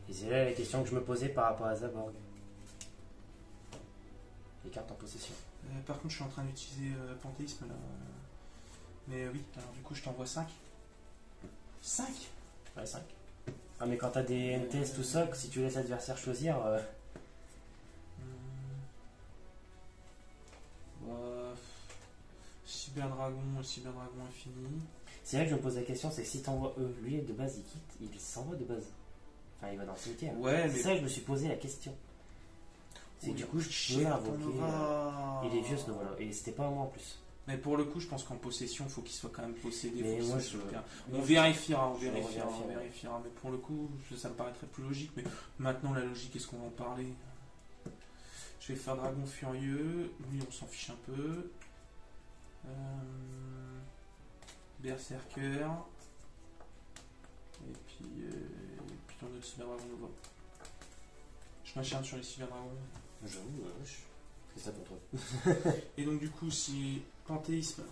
Et c'est là la question que je me posais par rapport à Zaborg. Les cartes en possession. Par contre, je suis en train d'utiliser Panthéisme là. Mais oui, alors du coup, je t'envoie 5. 5? Ouais, 5. Ah, mais quand t'as des NTS, tout ça, si tu laisses l'adversaire choisir. Cyberdragon infini. C'est là que je me pose la question, c'est que si t'envoies eux, lui de base il quitte, il s'envoie de base. Enfin, il va dans le cimetière. Ouais, C'est mais. ça que je me suis posé la question. C'est Oh, du il coup, je coûte peux cher, invoquer. ton Nova. Il est vieux ce Nova-là, et c'était pas un mois en plus. Mais pour le coup, je pense qu'en possession, il faut qu'il soit quand même possédé. Mais faut moi, qu'il soit je- sur le terrain. On vérifiera, Je revérifierai. on vérifiera. Mais pour le coup, ça me paraîtrait plus logique. Mais maintenant, la logique, est-ce qu'on va en parler? Je vais faire Dragon Furieux. Lui, on s'en fiche un peu. Berserker. Et puis ton autre Cyberdragon Nova. Je m'acharne sur les Cyberdragons. J'avoue, c'est ça contre eux. Et donc du coup, si Panthéisme,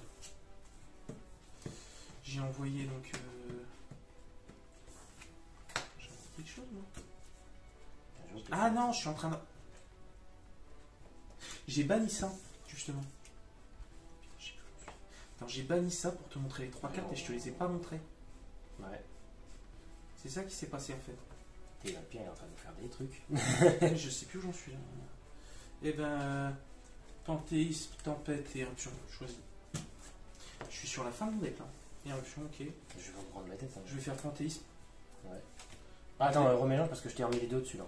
j'ai envoyé donc... J'ai envoyé quelque chose, moi. Ah non, je suis en train de... J'ai banni ça, justement. Alors j'ai banni ça pour te montrer les 3 cartes et je te les ai pas montrées. Ouais. C'est ça qui s'est passé en fait. Et là, Pierre est en train de faire des trucs. Je sais plus où j'en suis. Et ben... Panthéisme, Tempête et Éruption, choisis. Je suis sur la fin de mon deck là. Éruption, ok. Je vais me prendre la tête. Hein. Je vais faire Panthéisme. Ouais. Ah, attends, remélange parce que je t'ai remis les deux dessus là.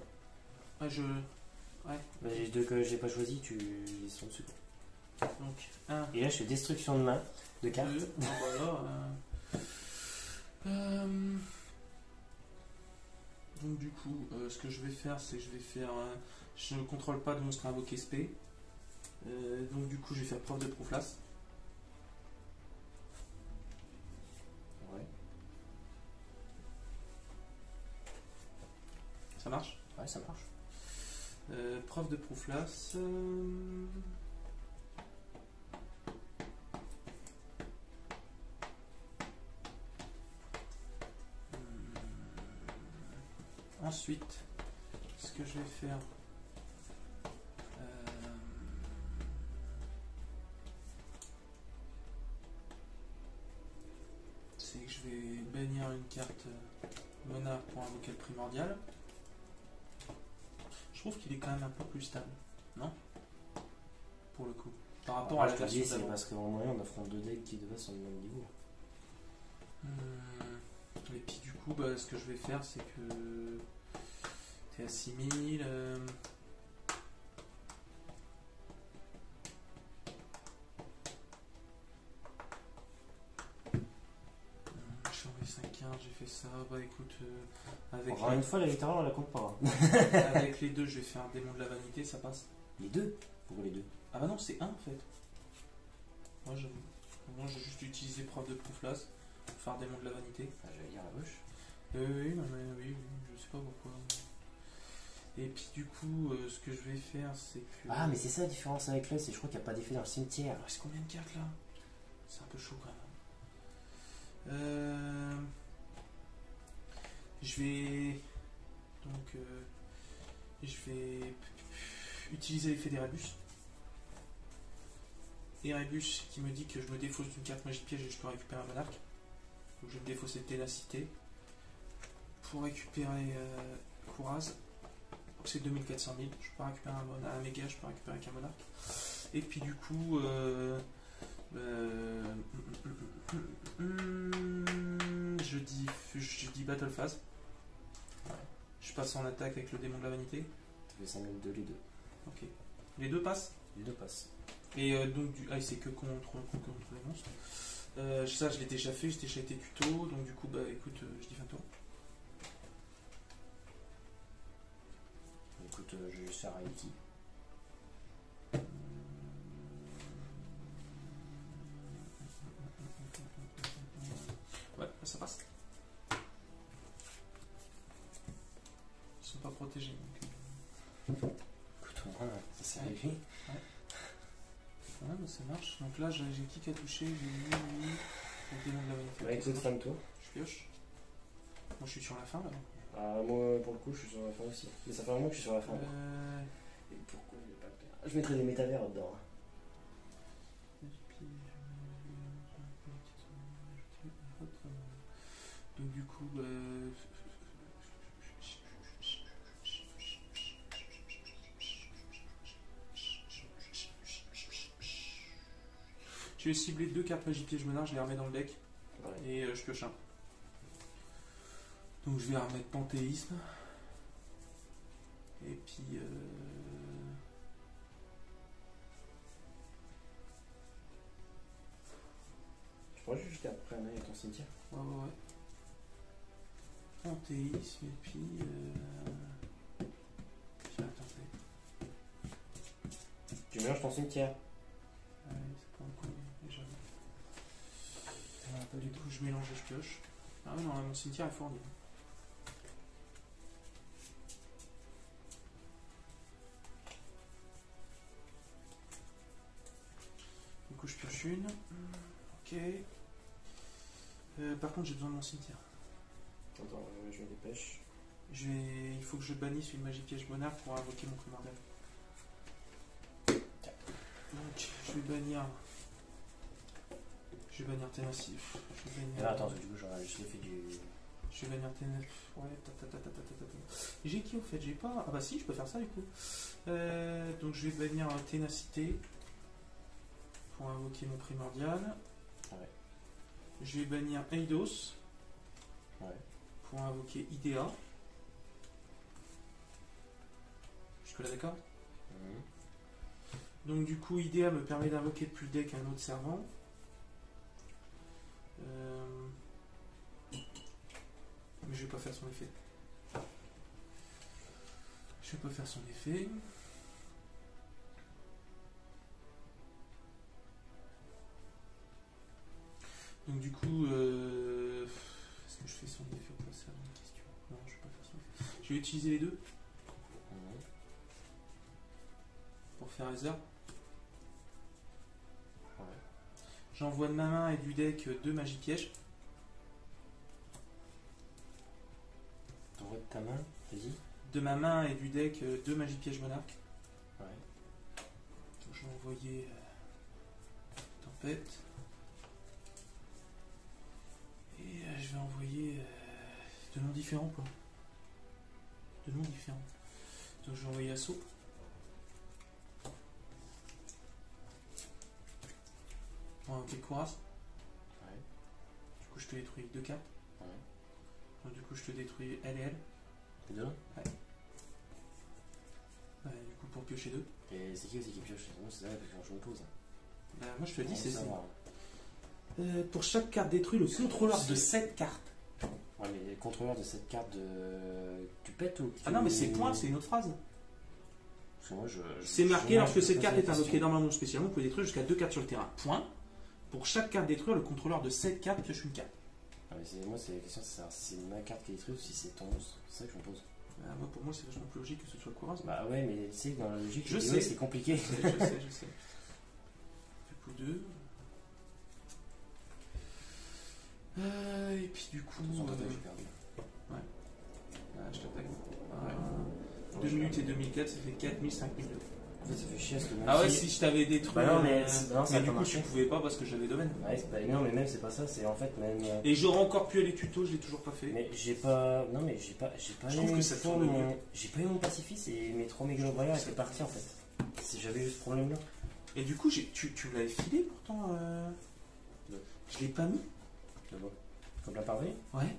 Ah, je... Ouais. Bah, les deux que j'ai pas choisi, ils sont dessus. Donc, 1, Et là, je fais destruction de main de cartes. 2, voilà. Donc du coup, ce que je vais faire, c'est que je vais faire... je ne contrôle pas de monstre invoqué SP. Donc du coup, je vais faire preuve de Proflas. Ouais. Ça marche? Ouais, ça marche. Preuve de Proflas. Ensuite, ce que je vais faire, c'est que je vais bannir une carte monarque pour invoquer le primordial. Je trouve qu'il est quand même un peu plus stable, non? Pour le coup. Par rapport à la je te version dis, c'est d'avant. parce qu'en moyen, on affronte deux decks qui de base sont du même niveau. Et puis du coup, bah, ce que je vais faire, c'est que t'es à 6000. Je suis en V5-15, j'ai fait ça. Bah écoute, avec, Encore une fois, la littéralement, on la compte pas. avec les deux, je vais faire un démon de la vanité, ça passe. Les deux? Pourquoi les deux? Ah bah non, c'est un en fait. Moi j'avoue. Moi j'ai juste utilisé preuve de Prooflas pour faire démon de la vanité. Ah, j'allais dire à gauche. Oui, non, mais oui, je sais pas pourquoi. Et puis du coup, ce que je vais faire, c'est que. Ah, mais c'est ça la différence avec l'autre, c'est que je crois qu'il n'y a pas d'effet dans le cimetière. Il reste combien de cartes là? C'est un peu chaud quand même. Je vais. Donc. Je vais utiliser l'effet d'Erebus. Erebus qui me dit que je me défausse d'une carte magie piège et je peux récupérer un monarque. Donc je vais me défausser de ténacité. Pour récupérer Kouraz. Donc c'est 2400 000. Je peux pas récupérer un méga, je peux récupérer qu'un monarque. Et puis du coup. Je dis Battle Phase. Je passe en attaque avec le démon de la vanité. Tu fais 5002 les deux. Ok. Les deux passent. Les deux passent. Et donc, c'est que contre les monstres. Ça, je l'ai déjà fait, j'ai déjà été tuto. Donc, du coup, bah écoute, je dis fin de tour. Écoute, je vais juste faire Aiki. Ouais, ça passe. Ils sont pas protégés. Donc, Écoute, au moins, ça s'est réussi. ouais, bah, ça marche. Donc là, j'ai qui qui a touché? J'ai lui, le démon de la vanité. Ouais, écoute, fin de tour. Je pioche. Moi, je suis sur la fin là. Ah, moi, pour le coup, je suis sur la fin aussi. Mais ça fait un moment que je suis sur la fin. Et pourquoi je vais pas le faire? Je mettrai des métavers dedans. Donc du coup, je vais cibler deux cartes magie piège menard, je les remets dans le deck Ouais. et je pioche un. Donc je vais remettre Panthéisme. Et puis Je pourrais juste jeter après un œil à ton cimetière. ouais. Panthéisme et puis attendez. Tu mélanges ton cimetière. Ouais, c'est pas encore déjà. Du coup je mélange et je pioche. Ah oui, non, mon cimetière est fourni. Du coup je pioche une. Ok. Par contre j'ai besoin de mon cimetière. Attends, je me dépêche. Il faut que je bannisse une magie piège monarque pour invoquer mon primordial. Donc je vais bannir. Ténacité. Attends, du coup, j'aurais juste fait du. Je vais bannir Ténacité. Ouais, J'ai qui au fait? J'ai pas. Ah bah si, je peux faire ça du coup. Donc je vais bannir Ténacité pour invoquer mon primordial. Ouais. Je vais bannir Eidos. Ouais. Pour invoquer Idea. Jusque-là, d'accord? Donc, du coup, Idea me permet d'invoquer depuis le deck un autre servant. Mais je vais pas faire son effet. Donc, du coup, est-ce que je fais son effet ou pas? C'est une question. Non, je vais pas faire son effet. Je vais utiliser les deux pour faire Ether. Ouais. J'envoie de ma main et du deck deux magies pièges. T'envoies de ta main? Vas-y. De ma main et du deck, 2 Magie Piège Monarque. Ouais. Donc, je vais envoyer Tempête. Et je vais envoyer 2 noms différents, quoi. 2 noms différents. Donc je vais envoyer Assaut. Bon, ok, Kouras. Ouais. Du coup, je te détruis 2 cartes. Ouais. Donc, du coup, je te détruis elle et elle. Les deux. Du coup, pour piocher 2. Et c'est qui aussi qui pioche? Moi, c'est ça la question que je me pose. Moi, je te dis, Pour c'est ça. savoir. Pour chaque carte détruite, le contrôleur de cette carte. Ouais, mais les contrôleurs de cette carte tu pètes ou Ah non, mais c'est point, c'est une autre phrase. Parce que moi, C'est je- marqué, je- lorsque je cette pose carte la est invoquée question. dans un nom spécialement, vous pouvez détruire jusqu'à 2 cartes sur le terrain. Point. Pour chaque carte détruite, le contrôleur de cette carte pioche une carte. Ah, mais moi, c'est la question, c'est savoir si c'est ma carte qui est détruite ou si c'est ton monstre. C'est ça que je me pose. Moi, pour moi, c'est vachement plus logique que ce soit Kouras. Bah ouais, mais tu sais, dans la logique, Je les sais. deux, c'est compliqué. Je sais. Du coup, 2. Et puis, du coup. Attention, t'attaques, j'ai perdu. Je t'attaque. 2 minutes et 2004, ça fait 4000, 5002. En fait, ça fait chier parce que même Ah ouais, si je t'avais détruit. Bah non, mais non, ça mais a du pas coup, marché. tu pouvais pas parce que j'avais domaine. Ouais, c'est pas non, mais même c'est pas ça, c'est en fait même. Et j'aurais encore pu aller tuto, je l'ai toujours pas fait. Mais j'ai pas. Non, mais j'ai pas Je trouve que ça tourne mieux. J'ai pas eu mon pacifiste et mes 3 mégalobroyeurs étaient partis en fait. Si j'avais eu ce problème là. Et du coup, tu me l'avais filé pourtant. Ouais. Je l'ai pas mis. D'abord. Comme la parvée. Ouais,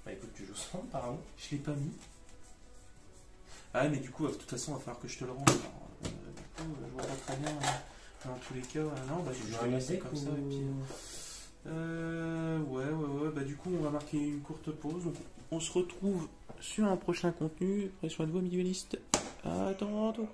Bah écoute, tu joues sans apparemment. je l'ai pas mis. Ah, mais du coup, de toute façon, il va falloir que je te le rende. Alors, du coup, je vois pas très bien. Dans tous les cas, non, bah, Tu je joues vais un laisser deck comme ou... ça. Et puis, ouais. Bah, du coup, on va marquer une courte pause. Donc, on se retrouve sur un prochain contenu. Prenez soin de vous, amiguelistes. À tantôt.